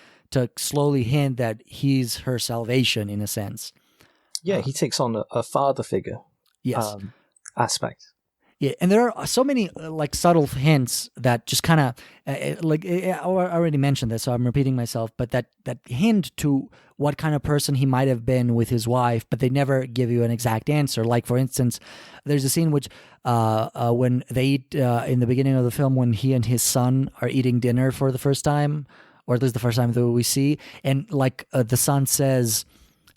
slowly hint that he's her salvation in a sense. Yeah, he takes on a father figure aspect. Yeah, and there are so many like subtle hints that just kind of I already mentioned this, so I'm repeating myself. But that hint to what kind of person he might have been with his wife, but they never give you an exact answer. Like for instance, there's a scene which when they eat in the beginning of the film when he and his son are eating dinner for the first time, or at least the first time that we see, and like the son says,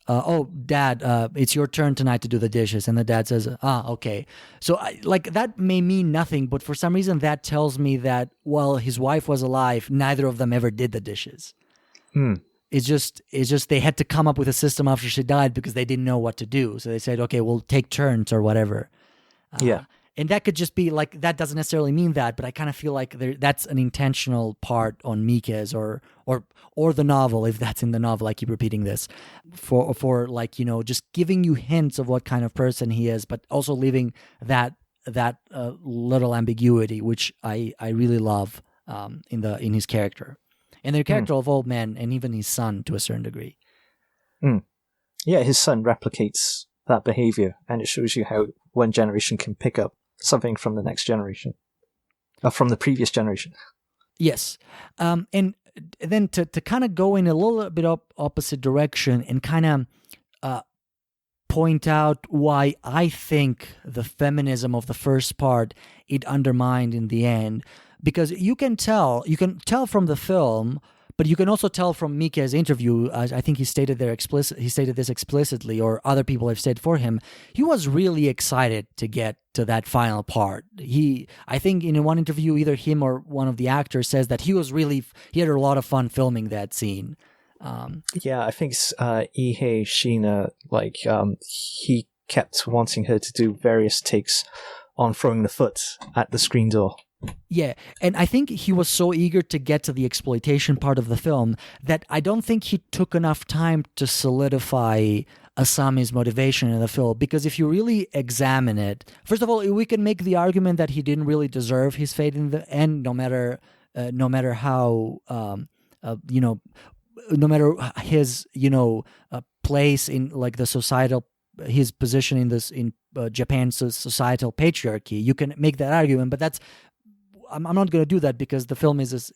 "Oh, Dad, it's your turn tonight to do the dishes," and the dad says, "Okay." So like that may mean nothing, but for some reason that tells me that while his wife was alive, neither of them ever did the dishes. It's just they had to come up with a system after she died because they didn't know what to do. So they said, "Okay, we'll take turns or whatever." Yeah. And that could just be like, that doesn't necessarily mean that, but I kind of feel like that's an intentional part on Miike's or the novel, if that's in the novel. I keep repeating this for like, you know, just giving you hints of what kind of person he is, but also leaving that little ambiguity, which I really love in his character and the character of Old Man and even his son to a certain degree. Yeah, his son replicates that behavior, and it shows you how one generation can pick up something from the next generation, from the previous generation. Yes. And then to kind of go in a little bit opposite direction and kind of point out why I think the feminism of the first part, it undermined in the end. Because you can tell from the film, but you can also tell from Miike's interview, I think he stated this explicitly, or other people have said for him, he was really excited to get to that final part. I think in one interview, either him or one of the actors says that he had a lot of fun filming that scene. Yeah, I think it's Ihe Sheena, like, he kept wanting her to do various takes on throwing the foot at the screen door. Yeah, and I think he was so eager to get to the exploitation part of the film that I don't think he took enough time to solidify Asami's motivation in the film. Because if you really examine it, first of all, we can make the argument that he didn't really deserve his fate in the end, no matter how no matter his place in like the societal, his position in Japan's societal patriarchy. You can make that argument, but I'm not going to do that because the film is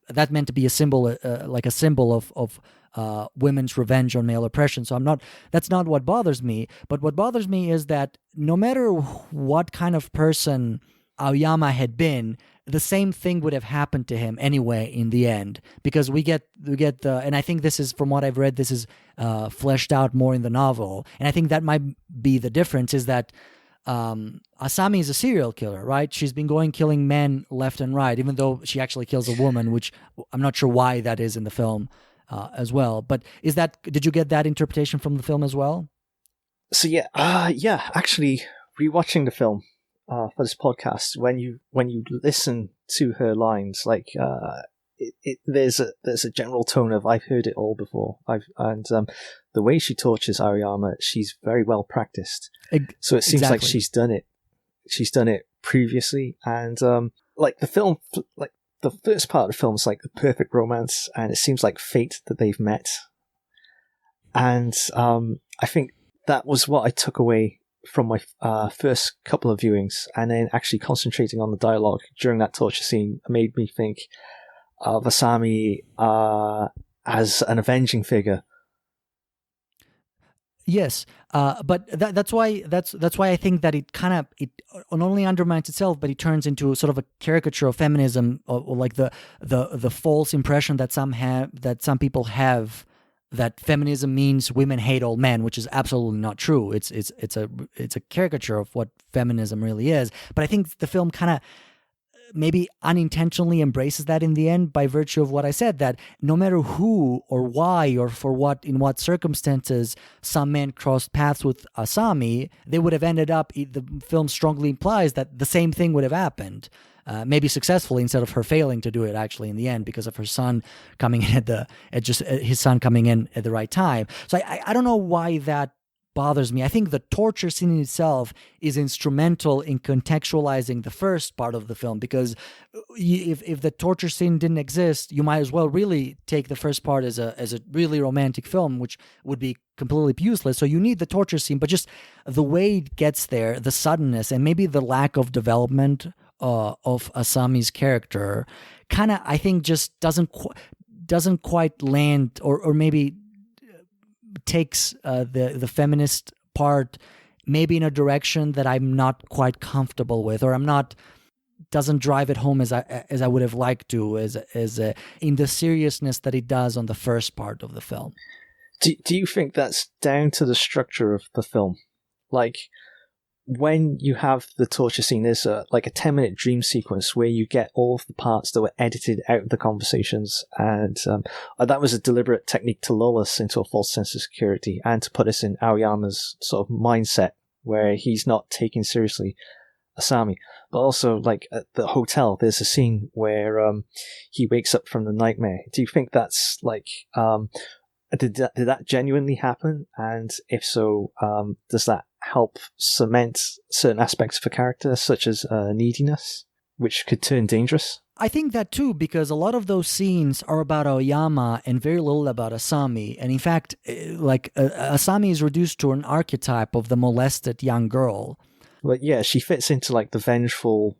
that meant to be a symbol, like a symbol of women's revenge on male oppression. So that's not what bothers me. But what bothers me is that no matter what kind of person Aoyama had been, the same thing would have happened to him anyway in the end, because we get and I think this is, from what I've read, this is fleshed out more in the novel, and I think that might be the difference, is that Asami is a serial killer, right? She's been killing men left and right, even though she actually kills a woman, which I'm not sure why that is in the film as well. But did you get that interpretation from the film as well? So yeah, actually, rewatching the film for this podcast, when you listen to her lines, like there's a general tone of I've heard it all before. The way she tortures Aoyama, she's very well practiced. So it seems like she's done it. She's done it previously, and like the film, like the first part of the film is like the perfect romance, and it seems like fate that they've met. And I think that was what I took away from my first couple of viewings, and then actually concentrating on the dialogue during that torture scene made me think of Asami as an avenging figure. Yes, but that's why I think that it not only undermines itself, but it turns into sort of a caricature of feminism, or like the false impression that some people have that feminism means women hate all men, which is absolutely not true. It's a caricature of what feminism really is. But I think the film kind of maybe unintentionally embraces that in the end, by virtue of what I said, that no matter who or why or in what circumstances some men crossed paths with Asami, they would have ended up, the film strongly implies that the same thing would have happened, maybe successfully, instead of her failing to do it actually in the end, because of her son coming in his son coming in at the right time. So I don't know why that bothers me. I think the torture scene in itself is instrumental in contextualizing the first part of the film, because if the torture scene didn't exist, you might as well really take the first part as a really romantic film, which would be completely useless. So you need the torture scene, but just the way it gets there, the suddenness, and maybe the lack of development of Asami's character, kind of, I think, just doesn't quite land, or maybe takes the feminist part maybe in a direction that I'm not quite comfortable with, or doesn't drive it home as I would have liked to, as in the seriousness that it does on the first part of the film. Do you think that's down to the structure of the film? Like, when you have the torture scene, there's a 10-minute dream sequence where you get all of the parts that were edited out of the conversations, and that was a deliberate technique to lull us into a false sense of security and to put us in Aoyama's sort of mindset where he's not taking seriously Asami. But also, like, at the hotel, there's a scene where he wakes up from the nightmare. Do you think that's like... Did that genuinely happen? And if so, does that help cement certain aspects of a character, such as neediness, which could turn dangerous? I think that too, because a lot of those scenes are about Aoyama and very little about Asami. And in fact, Asami is reduced to an archetype of the molested young girl. But yeah, she fits into like the vengeful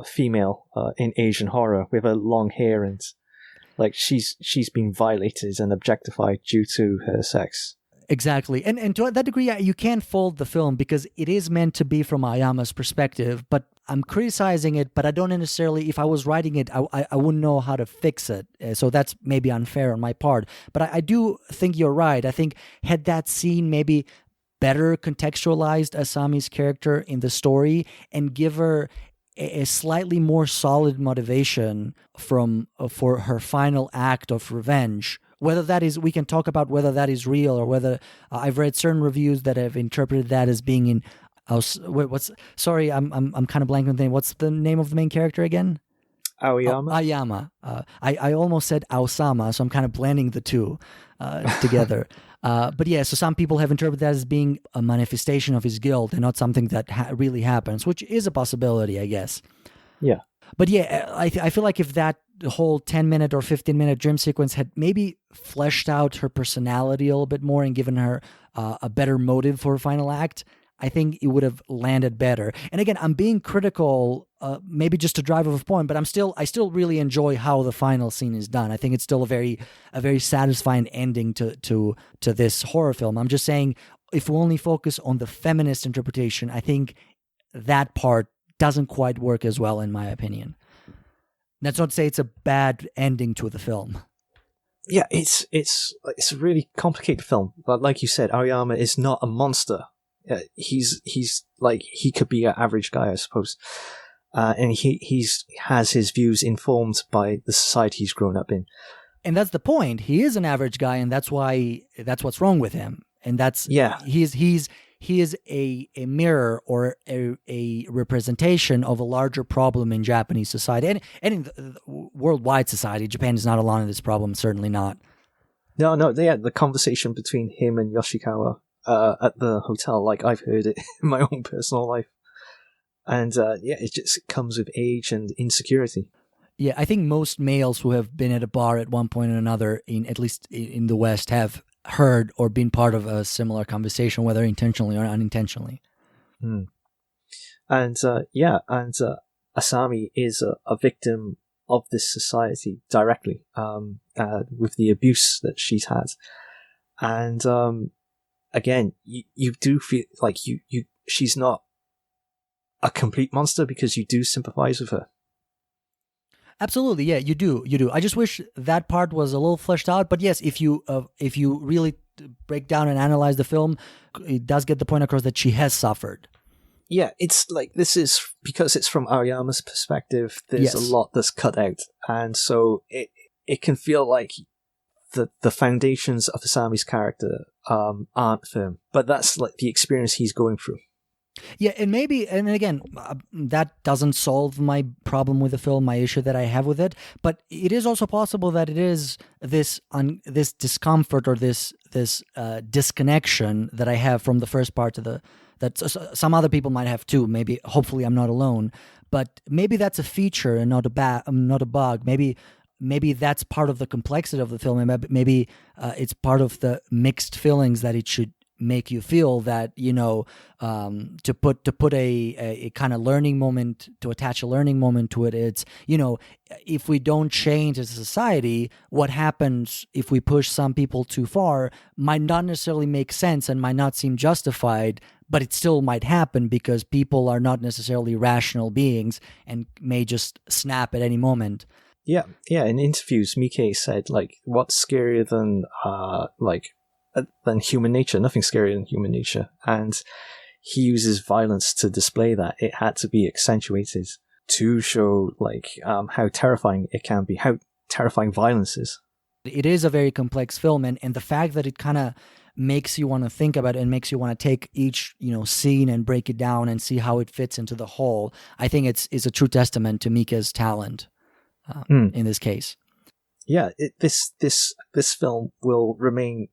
female in Asian horror with her long hair, and like she's been violated and objectified due to her sex. Exactly. And to that degree, you can't fault the film because it is meant to be from Aoyama's perspective, but I'm criticizing it, but I don't necessarily, if I was writing it, I wouldn't know how to fix it. So that's maybe unfair on my part. But I do think you're right. I think had that scene maybe better contextualized Asami's character in the story and give her a slightly more solid motivation for her final act of revenge. Whether that is, we can talk about whether that is real or whether I've read certain reviews that have interpreted that as being in. Sorry, I'm kind of blanking on the name. What's the name of the main character again? Aoyama. Aoyama. I almost said Aosama, so I'm kind of blending the two together. But yeah, so some people have interpreted that as being a manifestation of his guilt and not something that really happens, which is a possibility, I guess. Yeah. But yeah, I feel like if that whole 10-minute or 15-minute dream sequence had maybe fleshed out her personality a little bit more and given her a better motive for her final act, I think it would have landed better. And again, I'm being critical, maybe just to drive off a point, but I still really enjoy how the final scene is done. I think it's still a very satisfying ending to this horror film. I'm just saying, if we only focus on the feminist interpretation, I think that part doesn't quite work as well, in my opinion. That's not to say it's a bad ending to the film. Yeah, it's a really complicated film. But like you said, Aoyama is not a monster. He's like, he could be an average guy, I suppose. And he has his views informed by the society he's grown up in. And that's the point. He is an average guy, and that's what's wrong with him. And that's, yeah, he is a mirror or a representation of a larger problem in Japanese society and in the worldwide society. Japan is not alone in this problem, certainly not. No, the conversation between him and Yoshikawa at the hotel, like, I've heard it in my own personal life. And it just comes with age and insecurity. Yeah, I think most males who have been at a bar at one point or another, at least in the West, have heard or been part of a similar conversation, whether intentionally or unintentionally. And Asami is a victim of this society directly, with the abuse that she's had. And again, you do feel like she's not a complete monster because you do sympathize with her. Absolutely, yeah, you do. I just wish that part was a little fleshed out. But yes, if you really break down and analyze the film, it does get the point across that she has suffered. Yeah, it's like, this is because it's from Aoyama's perspective. There's a lot that's cut out, and so it can feel like the foundations of Asami's character aren't firm. But that's like the experience he's going through. Yeah, and again, that doesn't solve my problem with the film, my issue that I have with it. But it is also possible that it is this discomfort or this this disconnection that I have from the first part to some other people might have too. Maybe, hopefully, I'm not alone. But maybe that's a feature and not a bug. Maybe that's part of the complexity of the film. Maybe it's part of the mixed feelings that it should make you feel, that, you know, to put a kind of learning moment, to attach a learning moment to it. It's, you know, if we don't change as a society, what happens if we push some people too far might not necessarily make sense and might not seem justified, but it still might happen because people are not necessarily rational beings and may just snap at any moment. Yeah. In interviews, Miike said, like, what's scarier than human nature? Nothing scarier than human nature. And he uses violence to display that. It had to be accentuated to show, like, how terrifying it can be, how terrifying violence is. It is a very complex film, and the fact that it kind of makes you want to think about it and makes you want to take each, you know, scene and break it down and see how it fits into the whole, I think it's a true testament to Miike's talent in this case. Yeah, this film will remain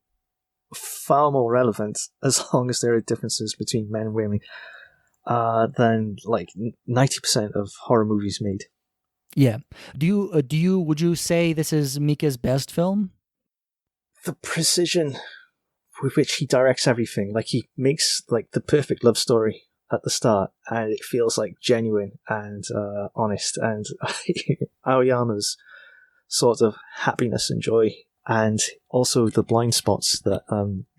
far more relevant as long as there are differences between men and women than like 90% of horror movies made. Yeah. Would you say this is Miike's best film? The precision with which he directs everything, like he makes like the perfect love story at the start, and it feels like genuine and honest, and Aoyama's sort of happiness and joy, and also the blind spots that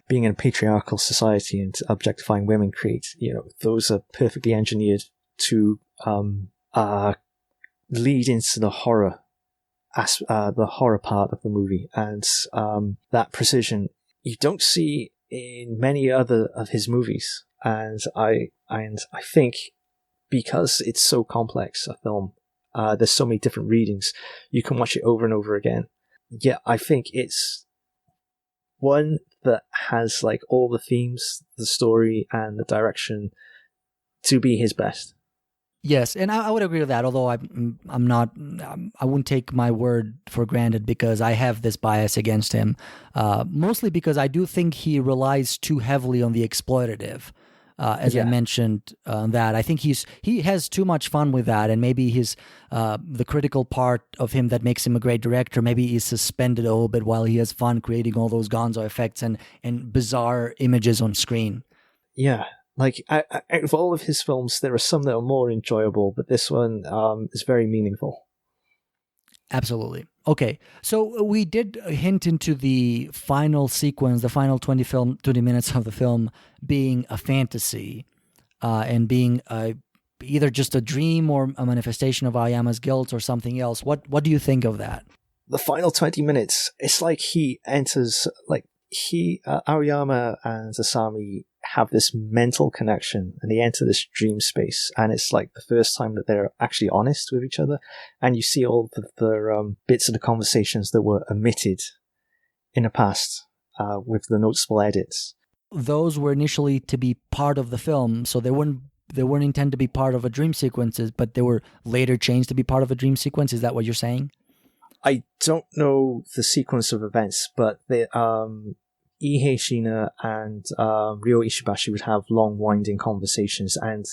being in a patriarchal society and objectifying women create, you know, those are perfectly engineered to lead into the horror part of the movie, and that precision you don't see in many other of his movies. And I think because it's so complex a film, there's so many different readings, you can watch it over and over again. Yeah, I think it's one that has like all the themes, the story, and the direction to be his best. Yes, and I would agree with that. Although I'm not, I wouldn't take my word for granted because I have this bias against him. Mostly because I do think he relies too heavily on the exploitative. As I mentioned, that I think he has too much fun with that, and maybe the critical part of him that makes him a great director, maybe he's suspended a little bit while he has fun creating all those gonzo effects and bizarre images on screen. Yeah. Like, out of all of his films, there are some that are more enjoyable, but this one is very meaningful. Absolutely. Okay, so we did hint into the final sequence, the final 20 minutes of the film being a fantasy and being either just a dream or a manifestation of Aoyama's guilt or something else. What do you think of that? The final 20 minutes, it's like he enters, like, Aoyama and Asami have this mental connection, and they enter this dream space, and it's like the first time that they're actually honest with each other, and you see all the bits of the conversations that were omitted in the past with the noticeable edits. Those were initially to be part of the film, so they weren't intended to be part of a dream sequences, but they were later changed to be part of a dream sequence. Is that what you're saying? I don't know the sequence of events, but Ihei Shina and Ryo Ishibashi would have long, winding conversations, and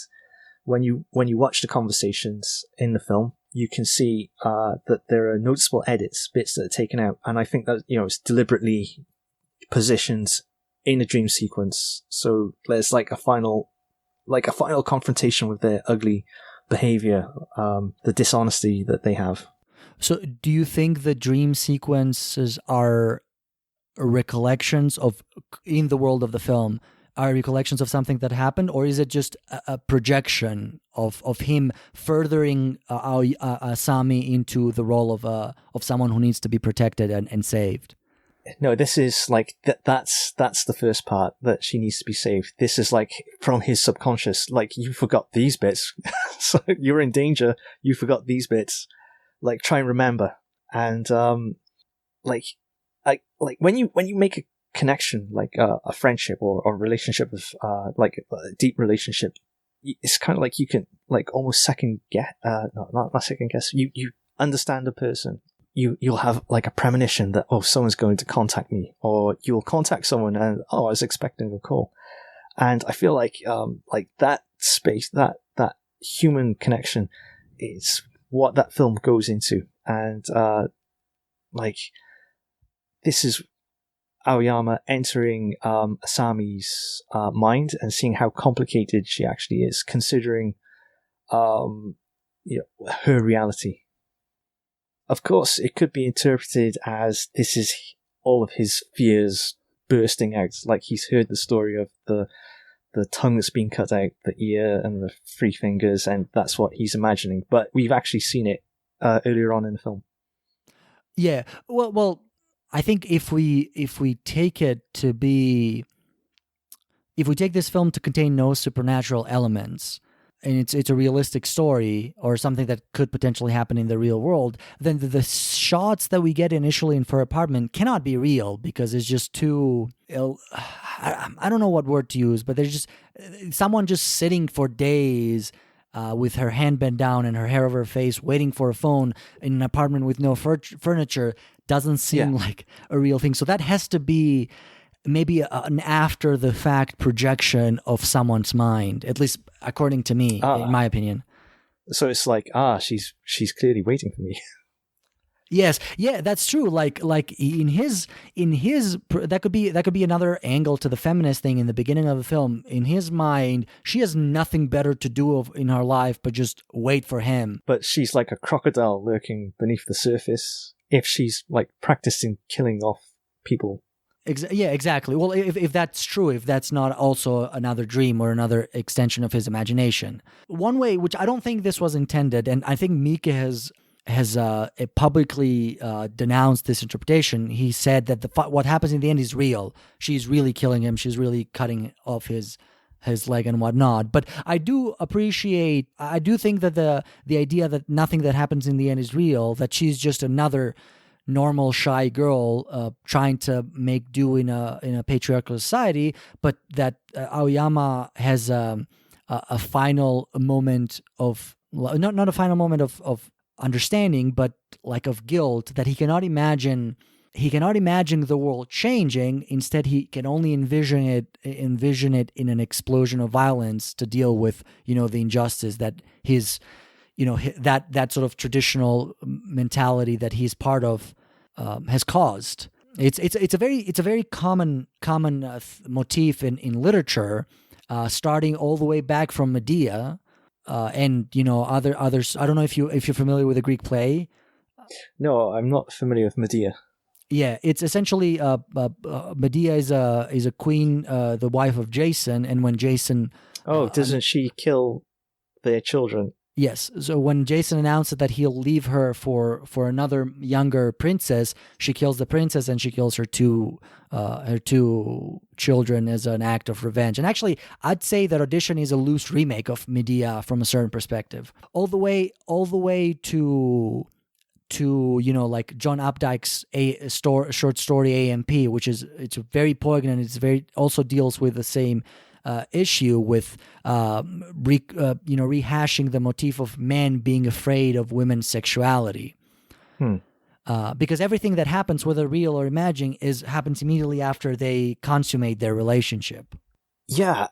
when you watch the conversations in the film, you can see that there are noticeable edits, bits that are taken out, and I think that, you know, it's deliberately positioned in a dream sequence, so there's like a final confrontation with their ugly behavior, the dishonesty that they have. So do you think the dream sequences are recollections of, in the world of the film, are recollections of something that happened, or is it just a projection of him furthering Asami into the role of someone who needs to be protected and saved? No, this is like that's the first part, that she needs to be saved. This is like from his subconscious, like, you forgot these bits, so you're in danger. You forgot these bits. Like, try and remember. And like when you make a connection, like a friendship or a relationship of like a deep relationship, it's kind of like you can like almost second guess. Not second guess. You understand a person. you'll have like a premonition that, oh, someone's going to contact me, or you'll contact someone and, oh, I was expecting a call. And I feel like that space, that human connection is what that film goes into. And this is Aoyama entering Asami's mind and seeing how complicated she actually is, considering her reality. Of course, it could be interpreted as this is all of his fears bursting out, like he's heard the story of the tongue that's been cut out, the ear, and the 3 fingers, and that's what he's imagining. But we've actually seen it earlier on in the film. Yeah, well, I think if we take it to be, if we take this film to contain no supernatural elements, and it's a realistic story or something that could potentially happen in the real world, then the shots that we get initially in her apartment cannot be real, because it's just too, I don't know what word to use, but there's just someone just sitting for days with her hand bent down and her hair over her face, waiting for a phone in an apartment with no furniture doesn't seem like a real thing. So that has to be maybe an after the fact projection of someone's mind, at least according to me, in my opinion. So it's like, she's clearly waiting for me. Yes, yeah, that's true. Like in his that could be another angle to the feminist thing in the beginning of the film. In his mind, she has nothing better to do in her life but just wait for him. But she's like a crocodile lurking beneath the surface. If she's like practicing killing off people. Yeah, exactly. Well, if that's true, if that's not also another dream or another extension of his imagination. One way, which I don't think this was intended, and I think Miike has publicly denounced this interpretation. He said that what happens in the end is real. She's really killing him. She's really cutting off his leg and whatnot. But I do think that the idea that nothing that happens in the end is real, that she's just another normal shy girl trying to make do in a patriarchal society, but that Aoyama has a final moment of not a final moment of understanding, but like of guilt, that he cannot imagine the world changing. Instead, he can only envision it in an explosion of violence to deal with the injustice that his that sort of traditional mentality that he's part of has caused. It's a very common motif in literature, starting all the way back from Medea, and others. I don't know if you're familiar with the Greek play. No, I'm not familiar with Medea. Yeah, it's essentially Medea is a queen, the wife of Jason, and when Jason doesn't she kill their children? Yes. So when Jason announced that he'll leave her for another younger princess, she kills the princess and she kills her two children as an act of revenge. And actually, I'd say that Audition is a loose remake of Medea from a certain perspective, all the way to like John Updike's short story AMP, which it's very poignant. It's also deals with the same issue with rehashing the motif of men being afraid of women's sexuality. Because everything that happens, whether real or imagined, happens immediately after they consummate their relationship. Yeah,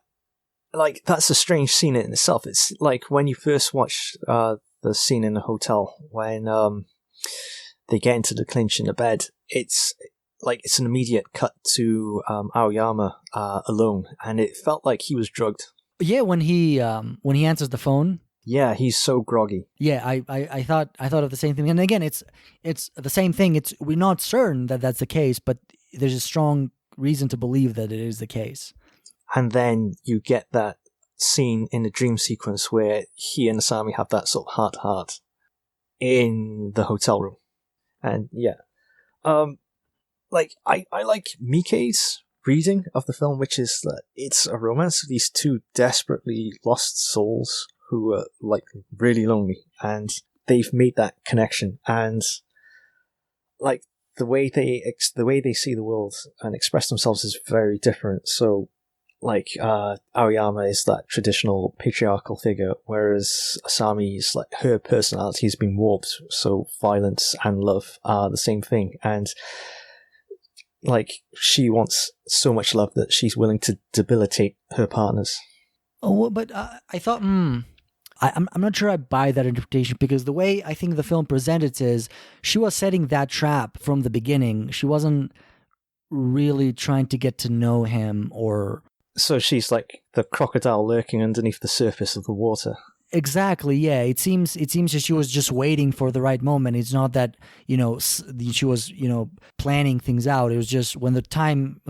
like that's a strange scene in itself. It's like when you first watch the scene in the hotel when they get into the clinch in the bed. It's an immediate cut to Aoyama alone, and it felt like he was drugged. Yeah, when he answers the phone. Yeah, he's so groggy. Yeah, I thought of the same thing. And again, it's the same thing. We're not certain that that's the case, but there's a strong reason to believe that it is the case. And then you get that scene in the dream sequence where he and Asami have that sort of heart-to-heart in the hotel room. And yeah. I like Miike's reading of the film, which is that it's a romance of these two desperately lost souls who are like really lonely, and they've made that connection, and like the way they see the world and express themselves is very different. So like Aoyama is that traditional patriarchal figure, whereas Asami's like her personality has been warped. So violence and love are the same thing, and like she wants so much love that she's willing to debilitate her partners. Oh, but I thought, I'm not sure I buy that interpretation, because the way I think the film presented it is she was setting that trap from the beginning. She wasn't really trying to get to know him, or so she's like the crocodile lurking underneath the surface of the water. Exactly. Yeah. It seems that she was just waiting for the right moment. It's not that, she was, planning things out. It was just when the time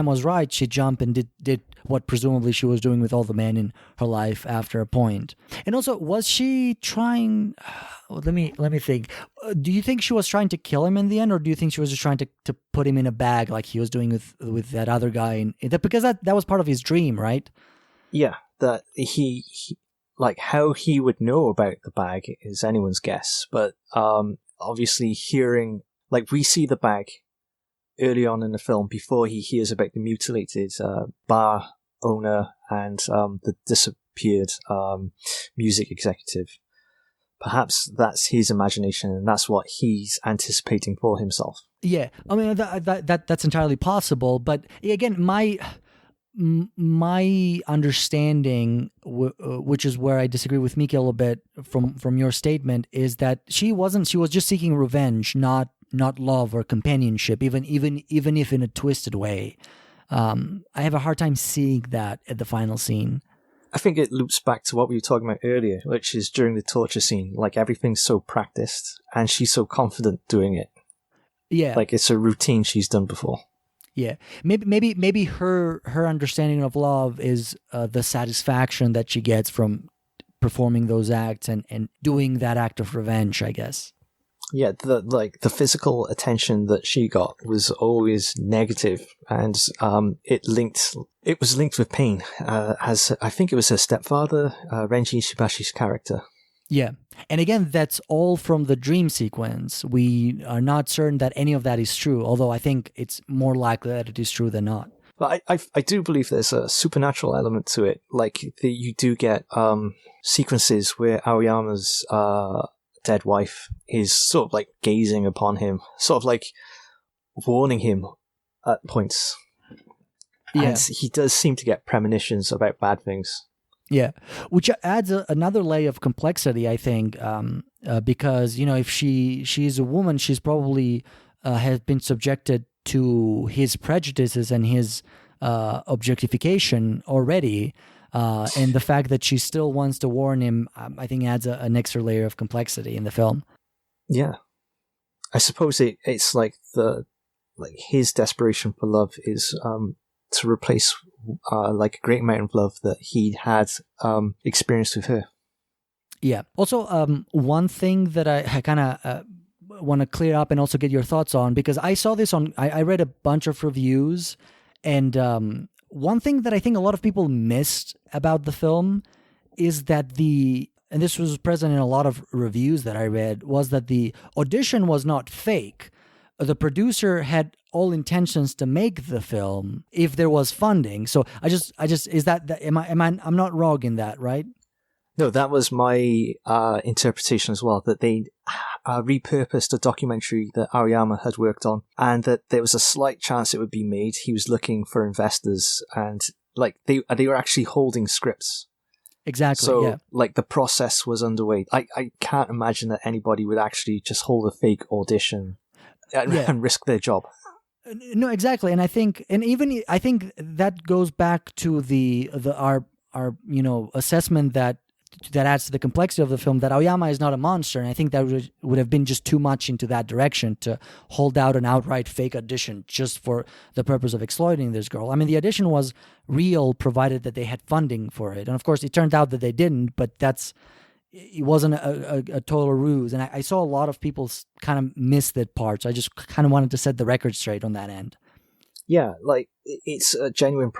was right, she jumped and did what presumably she was doing with all the men in her life after a point. And also, was she trying, let me think. Do you think she was trying to kill him in the end, or do you think she was just trying to put him in a bag like he was doing with that other guy? Because that was part of his dream, right? Yeah. That he like how he would know about the bag is anyone's guess, but obviously hearing, like, we see the bag early on in the film before he hears about the mutilated bar owner and the disappeared music executive. Perhaps that's his imagination, and that's what he's anticipating for himself. Yeah, I mean that's entirely possible, but again, my understanding, which is where I disagree with Miike a little bit from your statement, is that she was just seeking revenge, not love or companionship, even if in a twisted way. I have a hard time seeing that at the final scene. I think it loops back to what we were talking about earlier, which is during the torture scene, like everything's so practiced and she's so confident doing it. Yeah. Like it's a routine she's done before. Yeah, maybe her understanding of love is the satisfaction that she gets from performing those acts and doing that act of revenge, I guess. Yeah, the physical attention that she got was always negative, and it was linked with pain. As I think it was her stepfather, Renji Shibashi's character. Yeah. And again, that's all from the dream sequence. We are not certain that any of that is true, although I think it's more likely that it is true than not. But I do believe there's a supernatural element to it. Like, you do get sequences where Aoyama's dead wife is sort of like gazing upon him, sort of like warning him at points. Yeah. And he does seem to get premonitions about bad things. Yeah, which adds another layer of complexity, I think, because, if she's a woman, she's probably has been subjected to his prejudices and his objectification already, and the fact that she still wants to warn him, I think, adds an extra layer of complexity in the film. Yeah, I suppose it's like his desperation for love is to replace like a great amount of love that he had experienced with her. Yeah. Also, one thing that I kind of want to clear up and also get your thoughts on, because I saw this I read a bunch of reviews, and one thing that I think a lot of people missed about the film is that and this was present in a lot of reviews that I read, was that the audition was not fake. The producer had all intentions to make the film if there was funding. So I just is that I'm not wrong in that, right? No, that was my interpretation as well, that they repurposed a documentary that Aoyama had worked on, and that there was a slight chance it would be made. He was looking for investors, and like they were actually holding scripts. Exactly. So yeah. Like the process was underway. I can't imagine that anybody would actually just hold a fake audition and risk their job. No, exactly, and I think that goes back to our assessment that adds to the complexity of the film, that Aoyama is not a monster, and I think that would have been just too much into that direction to hold out an outright fake audition just for the purpose of exploiting this girl. I mean, the audition was real, provided that they had funding for it, and of course, it turned out that they didn't. But it wasn't a total ruse, and I saw a lot of people kind of miss that part. So I just kind of wanted to set the record straight on that end. Yeah, like it's a genuine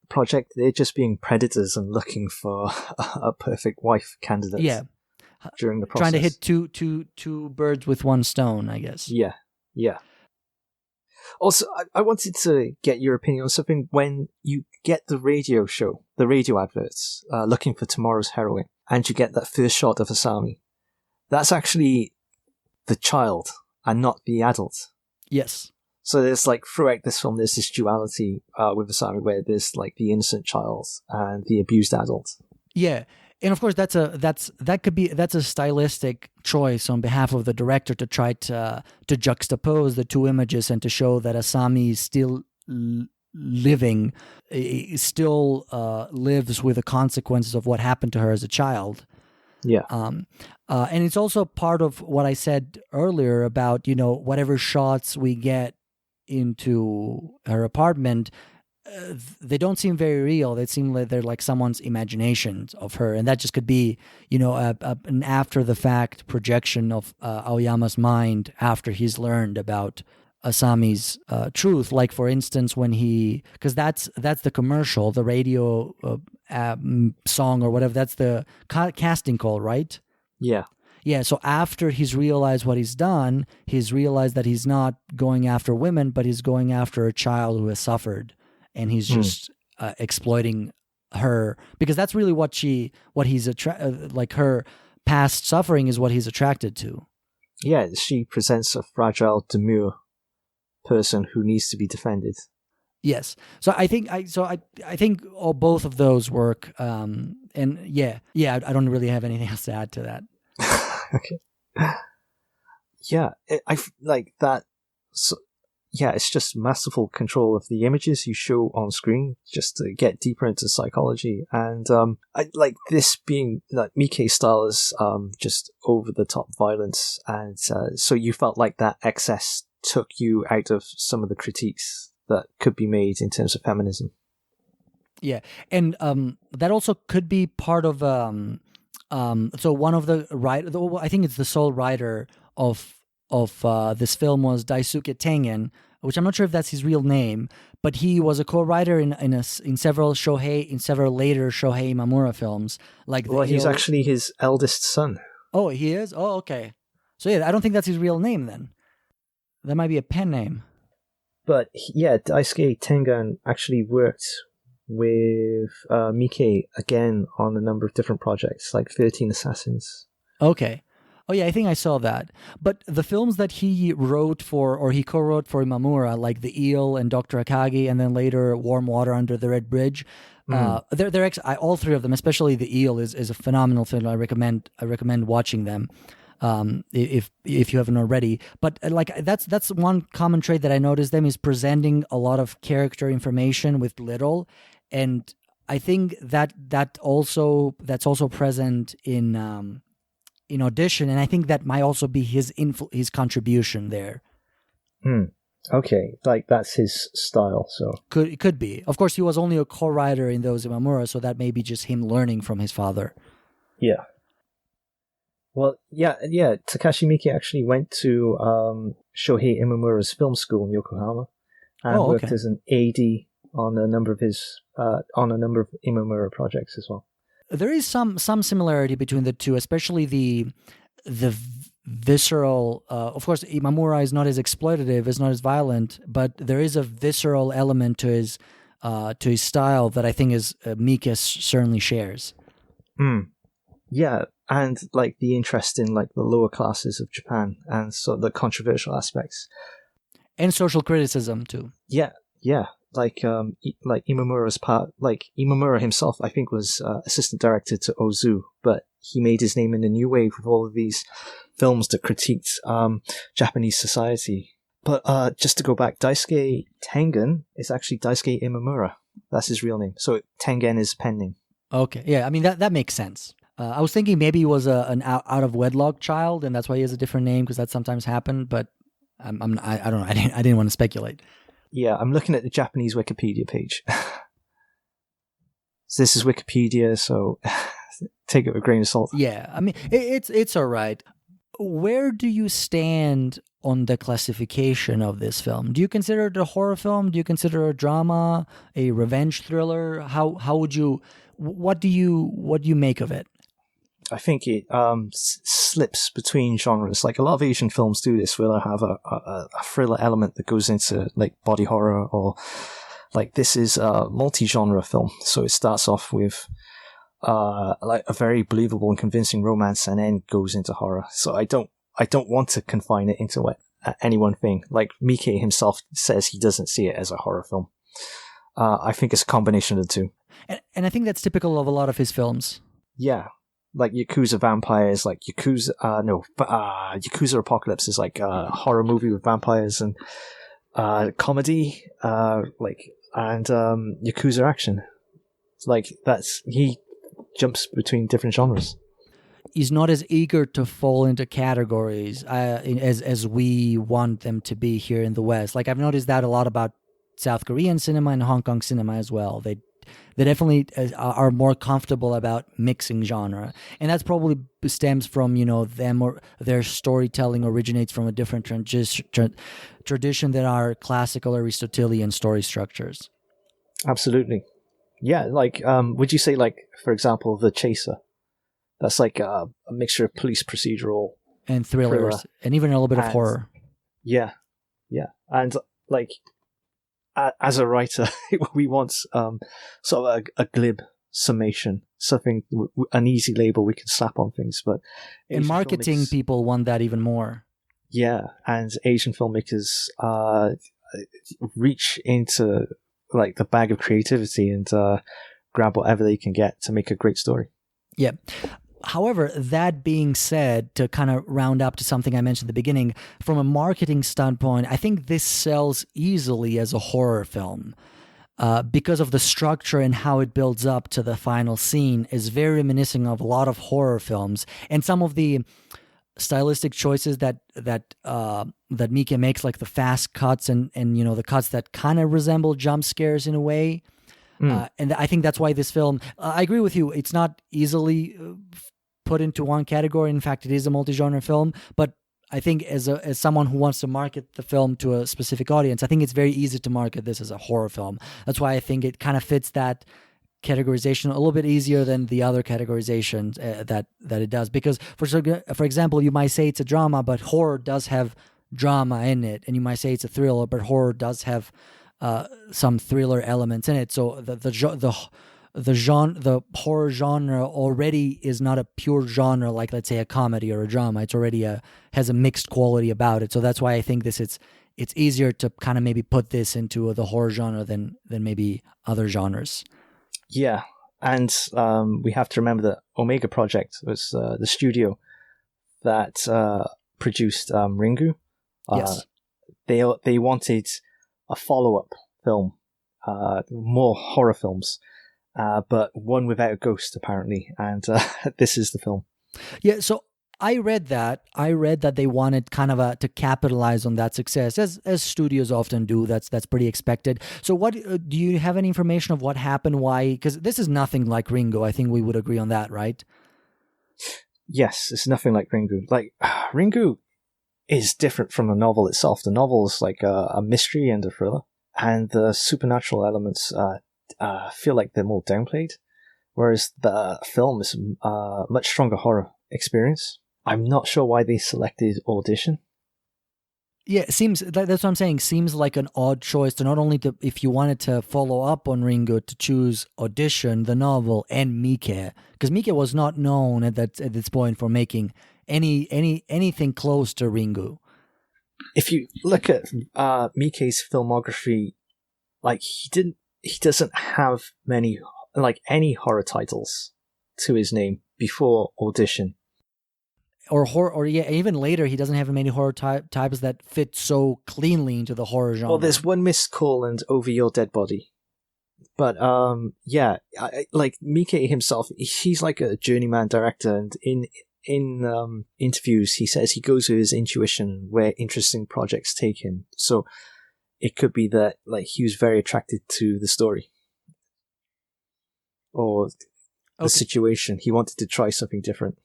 project. They're just being predators and looking for a perfect wife candidate. Yeah, during the process, trying to hit two birds with one stone, I guess. Yeah. Also, I wanted to get your opinion on something. When you get the radio adverts, looking for tomorrow's heroine, and you get that first shot of Asami. That's actually the child and not the adult. Yes. So there's like throughout this film, there's this duality with Asami where there's like the innocent child and the abused adult. Yeah. And of course, that's a stylistic choice on behalf of the director to try to juxtapose the two images and to show that Asami is still living, still lives with the consequences of what happened to her as a child. Yeah. And it's also part of what I said earlier about, whatever shots we get into her apartment, they don't seem very real. They seem like they're like someone's imagination of her. And that just could be, an after the fact projection of Aoyama's mind after he's learned about Asami's truth. Like, for instance, when because that's the commercial, the radio song or whatever, that's the casting call, right? Yeah. Yeah, so after he's realized what he's done, he's realized that he's not going after women, but he's going after a child who has suffered. And he's just exploiting her, because that's really what he's like, her past suffering is what he's attracted to. Yeah, she presents a fragile, demure person who needs to be defended. Yes. So I think I think both of those work. And I don't really have anything else to add to that. Okay. Yeah, I like that. So, yeah, it's just masterful control of the images you show on screen, just to get deeper into psychology. And I like this being like Miike's style is just over the top violence, and so you felt like that excess took you out of some of the critiques that could be made in terms of feminism. Yeah, and that also could be part of. So one of the I think it's the sole writer of this film was Daisuke Tengen, which I'm not sure if that's his real name, but he was a co-writer in several later Shohei Imamura films. He's actually his eldest son. Oh, he is? Oh, okay. So yeah, I don't think that's his real name then. That might be a pen name. But yeah, Daisuke Tengen actually worked with Miike again on a number of different projects, like 13 Assassins. Okay. Oh yeah, I think I saw that. But the films that he wrote for, or he co-wrote for Imamura, like The Eel and Dr. Akagi, and then later Warm Water Under the Red Bridge, they're all three of them, especially The Eel, is a phenomenal film. I recommend watching them. If you haven't already. But like that's one common trait that I noticed them is presenting a lot of character information with little, and I think that's also present in Audition, and I think that might also be his contribution there. Okay, like that's his style. So it could be. Of course, he was only a co-writer in those Imamura, so that may be just him learning from his father. Yeah. Well, yeah. Takashi Miike actually went to Shohei Imamura's film school in Yokohama and worked as an AD on a number of Imamura projects as well. There is some similarity between the two, especially the visceral. Of course, Imamura is not as exploitative, is not as violent, but there is a visceral element to his style that I think is Miike certainly shares. Yeah, and like the interest in like the lower classes of Japan and sort of the controversial aspects and social criticism too. Yeah. Like Imamura's part, like Imamura himself, I think was assistant director to Ozu, but he made his name in the new wave with all of these films that critiqued Japanese society. But just to go back, Daisuke Tengen is actually Daisuke Imamura. That's his real name. So Tengen is pen name. Okay, yeah, I mean that makes sense. I was thinking maybe he was an out of wedlock child, and that's why he has a different name, because that sometimes happened. But I don't know. I didn't want to speculate. Yeah, I'm looking at the Japanese Wikipedia page. So this is Wikipedia, so take it with a grain of salt. Yeah, I mean, it's all right. Where do you stand on the classification of this film? Do you consider it a horror film? Do you consider it a drama, a revenge thriller? How would you? What do you make of it? I think it slips between genres. Like a lot of Asian films do this, where they have a thriller element that goes into like body horror or Like, this is a multi-genre film, so it starts off with like a very believable and convincing romance, and then goes into horror. So I don't want to confine it into any one thing. Like, Miike himself says he doesn't see it as a horror film. I think it's a combination of the two. And I think that's typical of a lot of his films. Yeah. Like Yakuza Vampires, like Yakuza Apocalypse is like a horror movie with vampires, and comedy, and Yakuza action. It's like, he jumps between different genres. He's not as eager to fall into categories as we want them to be here in the West. Like, I've noticed that a lot about South Korean cinema and Hong Kong cinema as well. They definitely are more comfortable about mixing genre, and that's probably stems from them, or their storytelling originates from a different tradition that are classical Aristotelian story structures. Absolutely, yeah. Like, would you say, like, for example, The Chaser? That's like a mixture of police procedural and thrillers, and even a little bit of horror. Yeah, and like, as a writer, we want sort of a glib summation, something, an easy label we can slap on things. But in marketing, people want that even more. Yeah, and Asian filmmakers reach into like the bag of creativity and grab whatever they can get to make a great story. Yeah. However, that being said, to kind of round up to something I mentioned at the beginning, from a marketing standpoint, I think this sells easily as a horror film because of the structure and how it builds up to the final scene is very reminiscent of a lot of horror films, and some of the stylistic choices that Miike makes, like the fast cuts and the cuts that kind of resemble jump scares in a way. And I think that's why this film, I agree with you, it's not easily put into one category. In fact, it is a multi-genre film, but I think as someone who wants to market the film to a specific audience, I think it's very easy to market this as a horror film. That's why I think it kind of fits that categorization a little bit easier than the other categorizations that it does. Because, for example, you might say it's a drama, but horror does have drama in it, and you might say it's a thriller, but horror does have some thriller elements in it. So the horror genre already is not a pure genre like, let's say, a comedy or a drama. It's already has a mixed quality about it. So that's why I think it's easier to kind of maybe put this into the horror genre than maybe other genres. Yeah, and we have to remember that Omega Project was the studio that produced Ringu. Yes, they wanted a follow-up film, more horror films, but one without a ghost, apparently, and this is the film. Yeah, so I read that they wanted kind of to capitalize on that success, as studios often do. That's pretty expected. So what do you have any information of what happened? Why? Because this is nothing like Ringo. I think we would agree on that, right? Yes, it's nothing like Ringu. Like, Ringu is different from the novel itself. The novel is like a mystery and a thriller, and the supernatural elements feel like they're more downplayed, whereas the film is a much stronger horror experience. I'm not sure why they selected Audition. Yeah, it seems that's what I'm saying. Seems like an odd choice to not only if you wanted to follow up on Ringo, to choose Audition, the novel, and Miike, because Miike was not known at this point for making anything close to Ringo. If you look at Miike's filmography, like, he doesn't have any horror titles to his name before Audition. Or horror, or yeah, even later, he doesn't have many horror types that fit so cleanly into the horror genre. Well, there's One Missed Call and Over Your Dead Body. But yeah, like Miike himself, he's like a journeyman director, and in interviews, he says he goes with his intuition where interesting projects take him. So it could be that, like, he was very attracted to the story or the situation. He wanted to try something different.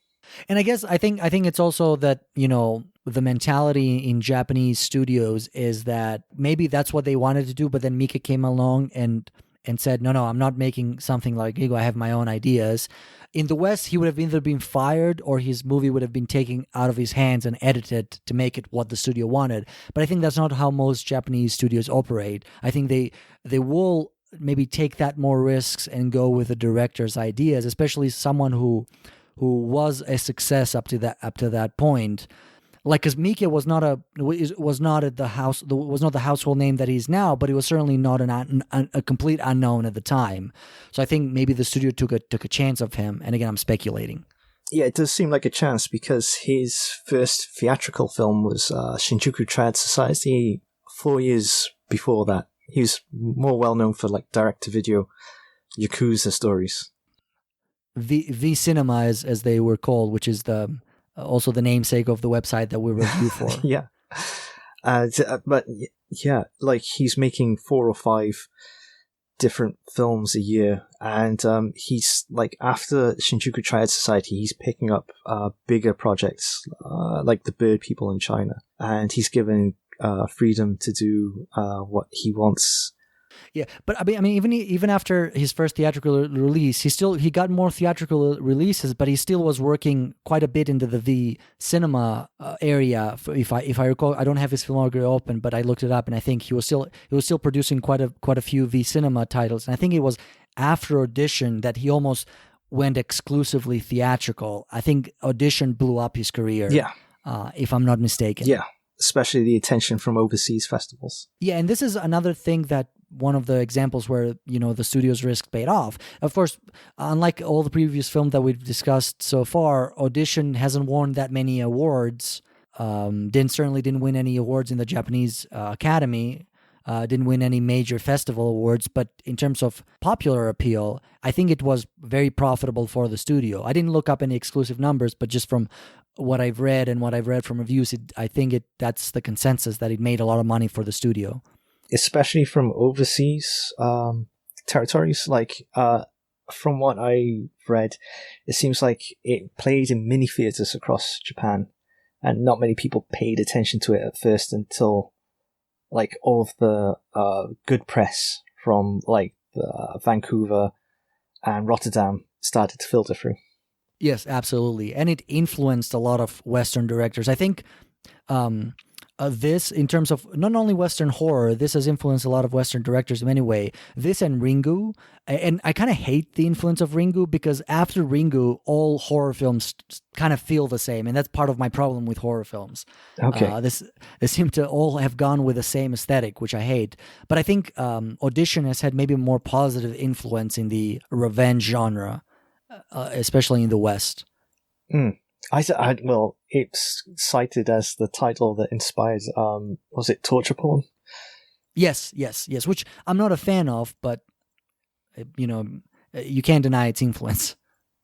And I guess I think it's also that, the mentality in Japanese studios is that maybe that's what they wanted to do, but then Miike came along and and said, no, I'm not making something like Gigo, I have my own ideas. In the West, he would have either been fired or his movie would have been taken out of his hands and edited to make it what the studio wanted. But I think that's not how most Japanese studios operate. I think they will maybe take that more risks and go with the director's ideas, especially someone who was a success up to that point. Like, because Miike was not the household name that he's now, but he was certainly not a complete unknown at the time. So I think maybe the studio took a chance of him. And again, I'm speculating. Yeah, it does seem like a chance because his first theatrical film was Shinjuku Triad Society 4 years before that. He was more well known for like direct-to-video Yakuza stories. V Cinema, as they were called, which is also the namesake of the website that we review for. Yeah. But yeah, like he's making 4 or 5 different films a year. And he's like, after Shinjuku Triad Society, he's picking up bigger projects like The Bird People in China. And he's given freedom to do what he wants. Yeah, but I mean, even after his first theatrical release, he got more theatrical releases, but he still was working quite a bit into the V Cinema area. If I recall, I don't have his filmography open, but I looked it up, and I think he was still producing quite a few V Cinema titles. And I think it was after Audition that he almost went exclusively theatrical. I think Audition blew up his career. Yeah, if I'm not mistaken. Yeah, especially the attention from overseas festivals. Yeah, and this is another thing that. One of the examples where, the studio's risk paid off. Of course, unlike all the previous films that we've discussed so far, Audition hasn't won that many awards. Certainly didn't win any awards in the Japanese Academy. Didn't win any major festival awards. But in terms of popular appeal, I think it was very profitable for the studio. I didn't look up any exclusive numbers, but just from what I've read and what I've read from reviews, I think that's the consensus that it made a lot of money for the studio. Especially from overseas territories. Like, from what I read, it seems like it played in mini theaters across Japan, and not many people paid attention to it at first until, like, all of the good press from, like, Vancouver and Rotterdam started to filter through. Yes, absolutely. And it influenced a lot of Western directors. I think... this, in terms of not only Western horror, this has influenced a lot of Western directors in many ways. This and Ringu, and I kind of hate the influence of Ringu because after Ringu, all horror films kind of feel the same, and that's part of my problem with horror films. Okay, they seem to all have gone with the same aesthetic, which I hate. But I think Audition has had maybe a more positive influence in the revenge genre, especially in the West. Well, it's cited as the title that inspired, was it torture porn? Yes, which I'm not a fan of, but, you can't deny its influence.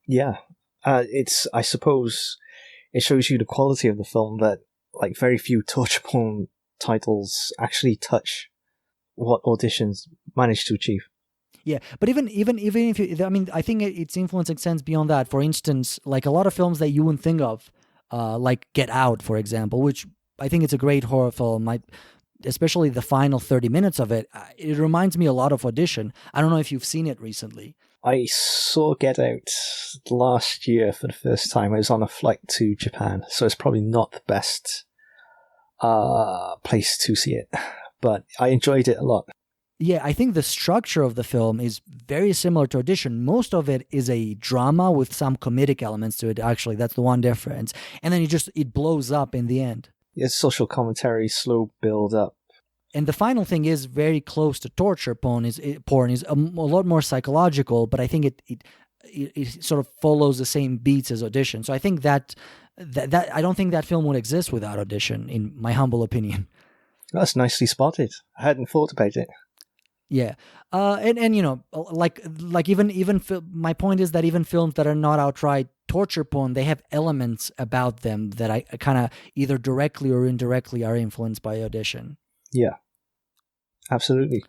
Yeah. I suppose it shows you the quality of the film that, like, very few torture porn titles actually touch what Auditions managed to achieve. Yeah, but even if you, I think its influence extends beyond that. For instance, like a lot of films that you wouldn't think of, like Get Out, for example, which I think it's a great horror film. Especially the final 30 minutes of it, it reminds me a lot of Audition. I don't know if you've seen it recently. I saw Get Out last year for the first time. I was on a flight to Japan, so it's probably not the best place to see it, but I enjoyed it a lot. Yeah, I think the structure of the film is very similar to Audition. Most of it is a drama with some comedic elements to it, actually. That's the one difference. And then it blows up in the end. It's social commentary, slow build up. And the final thing is very close to torture porn. Is a lot more psychological, but I think it sort of follows the same beats as Audition. So I think that I don't think that film would exist without Audition, in my humble opinion. That's nicely spotted. I hadn't thought about it. Yeah, and like even my point is that even films that are not outright torture porn, they have elements about them that I kind of either directly or indirectly are influenced by Audition. Yeah, absolutely.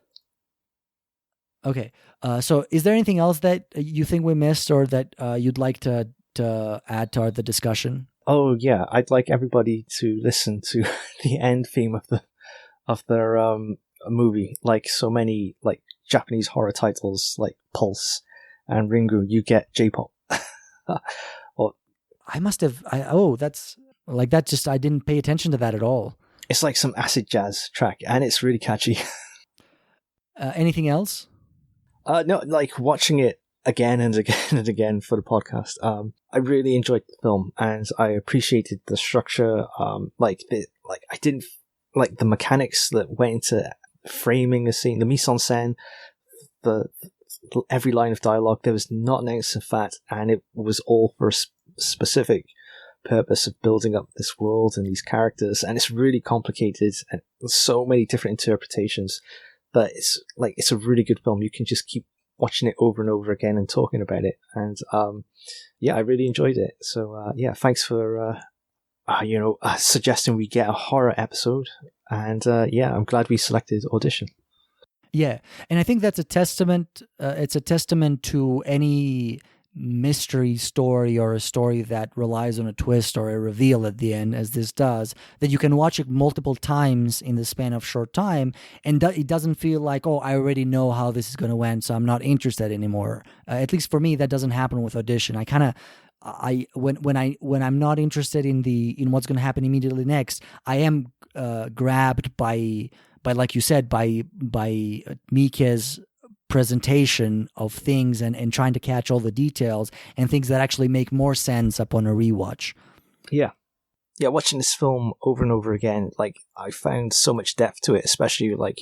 Okay, so is there anything else that you think we missed or that you'd like to add to the discussion? Oh yeah, I'd like everybody to listen to the end theme of their movie, like so many like Japanese horror titles like Pulse and Ringu, you get J-pop. Or I must have. That's like that. Just I didn't pay attention to that at all. it's like some acid jazz track, and it's really catchy. Anything else? No, like watching it again and again and again for the podcast. I really enjoyed the film, and I appreciated the structure. I didn't like the mechanics that went into framing a scene, the mise en scène, the every line of dialogue. There was not an ounce of fat, and it was all for a specific purpose of building up this world and these characters. And it's really complicated, and so many different interpretations. But it's a really good film. You can just keep watching it over and over again and talking about it. And I really enjoyed it. So thanks for suggesting we get a horror episode. And I'm glad we selected Audition. Yeah, and I think that's a testament. It's a testament to any mystery story or a story that relies on a twist or a reveal at the end, as this does, that you can watch it multiple times in the span of short time, and it doesn't feel like, oh, I already know how this is going to end, so I'm not interested anymore. At least for me, that doesn't happen with Audition. When I'm not interested in what's going to happen immediately next, I am grabbed by like you said, by Miike's presentation of things and trying to catch all the details and things that actually make more sense upon a rewatch. Yeah, watching this film over and over again, like I found so much depth to it, especially like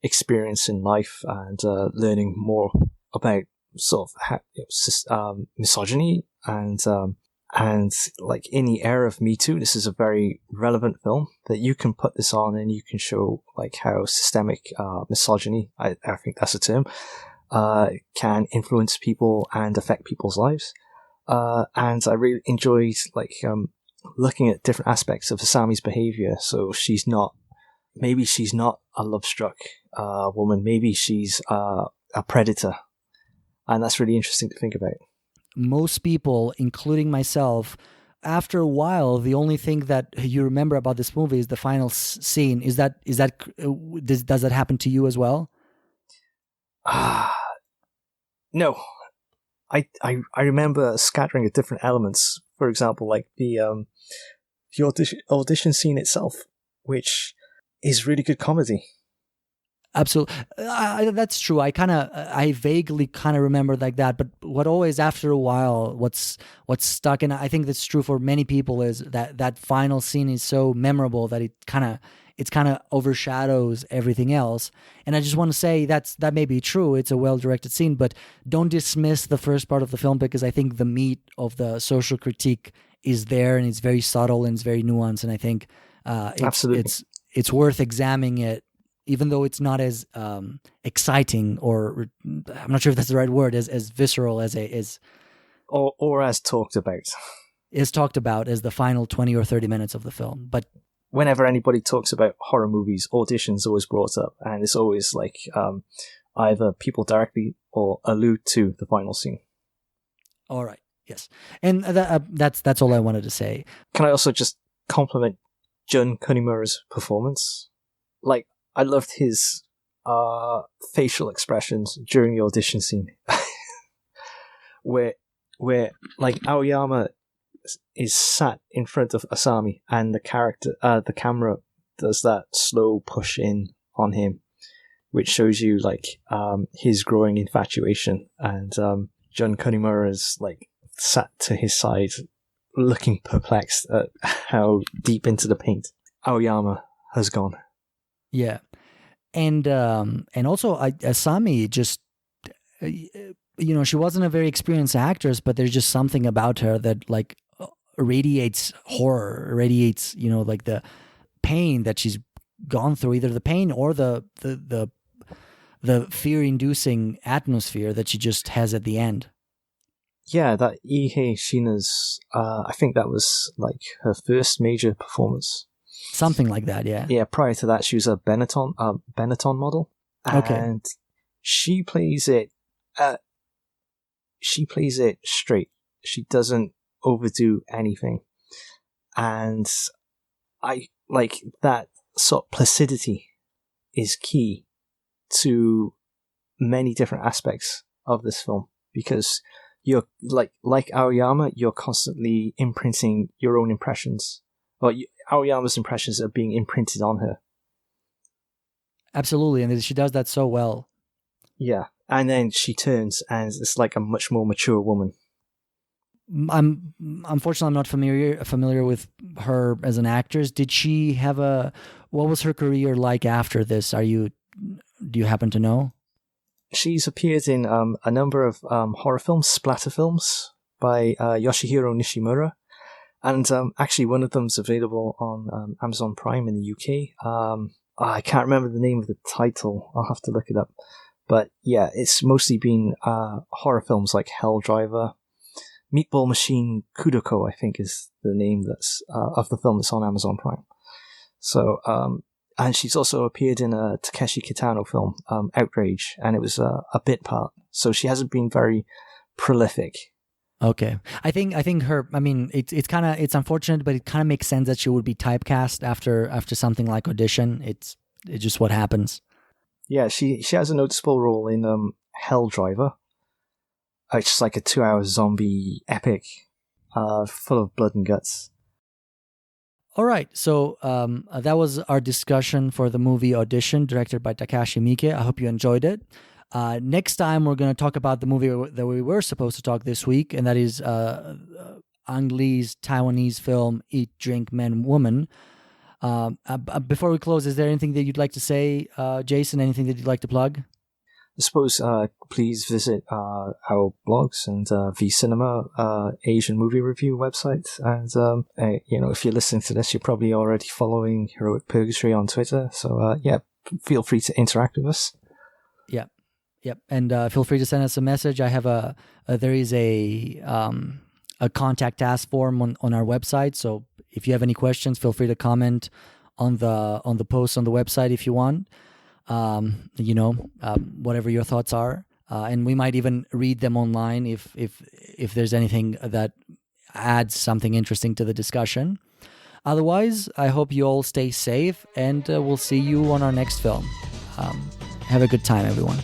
experience in life and learning more about sort of misogyny and like in the era of Me Too, this is a very relevant film that you can put this on and you can show like how systemic misogyny, I think that's a term, can influence people and affect people's lives. And I really enjoyed looking at different aspects of Asami's behavior. So maybe she's not a love-struck woman. Maybe she's a predator. And that's really interesting to think about. Most people, including myself, after a while, the only thing that you remember about this movie is the final scene. Does that happen to you as well? No, I remember a scattering of different elements. For example, like the audition scene itself, which is really good comedy. Absolutely, that's true. I vaguely kind of remember like that, but what always after a while, what's stuck, and I think that's true for many people, is that final scene is so memorable that it kind of overshadows everything else. And I just want to say that may be true. It's a well-directed scene, but don't dismiss the first part of the film, because I think the meat of the social critique is there, and it's very subtle and it's very nuanced. And I think it's worth examining it, even though it's not as exciting, or I'm not sure if that's the right word, as visceral as or as talked about. Is talked about as the final 20 or 30 minutes of the film. But whenever anybody talks about horror movies, Audition's always brought up, and it's always like either people directly or allude to the final scene. All right. Yes. And that's all I wanted to say. Can I also just compliment Jun Kunimura's performance? Like, I loved his facial expressions during the audition scene, where like Aoyama is sat in front of Asami, and the camera does that slow push in on him, which shows you like his growing infatuation, and Jun Kunimura is like sat to his side, looking perplexed at how deep into the paint Aoyama has gone. Yeah, and also Asami just, she wasn't a very experienced actress, but there's just something about her that like radiates horror, radiates like the pain that she's gone through, either the pain or the fear-inducing atmosphere that she just has at the end. Yeah, that Ihei Shina's, I think that was like her first major performance. Something like that, yeah. Yeah, prior to that, she was a Benetton model. Okay. And she plays it straight. She doesn't overdo anything. And I like that sort of placidity is key to many different aspects of this film, because you're like Aoyama, you're constantly imprinting your own impressions, or Aoyama's impressions are being imprinted on her. Absolutely, and she does that so well. Yeah, and then she turns and it's like a much more mature woman. Unfortunately, I'm not familiar with her as an actress. Did she have what was her career like after this? Do you happen to know? She's appeared in a number of horror films, splatter films by Yoshihiro Nishimura, and actually one of them's available on Amazon Prime in the UK. I can't remember the name of the title. I'll have to look it up. But yeah, it's mostly been horror films like Hell Driver. Meatball Machine Kudoko, I think, is the name that's of the film that's on Amazon Prime. So, and she's also appeared in a Takeshi Kitano film, Outrage, and it was a bit part. So she hasn't been very prolific. Okay, I think her. I mean, it's unfortunate, but it kind of makes sense that she would be typecast after something like Audition. It's just what happens. Yeah, she has a noticeable role in Hell Driver. It's just like a 2-hour zombie epic, full of blood and guts. All right, so that was our discussion for the movie Audition, directed by Takashi Miike. I hope you enjoyed it. Next time, we're going to talk about the movie that we were supposed to talk this week, and that is Ang Lee's Taiwanese film Eat, Drink, Men, Woman. Before we close, is there anything that you'd like to say, Jason? Anything that you'd like to plug? I suppose please visit our blogs and V-Cinema Asian movie review website. And, if you're listening to this, you're probably already following Heroic Purgatory on Twitter. So, feel free to interact with us. Yep. And feel free to send us a message. I have there is a contact us form on our website. So if you have any questions, feel free to comment on the post on the website if you want. Whatever your thoughts are, and we might even read them online if there's anything that adds something interesting to the discussion. Otherwise, I hope you all stay safe, and we'll see you on our next film. Have a good time, everyone.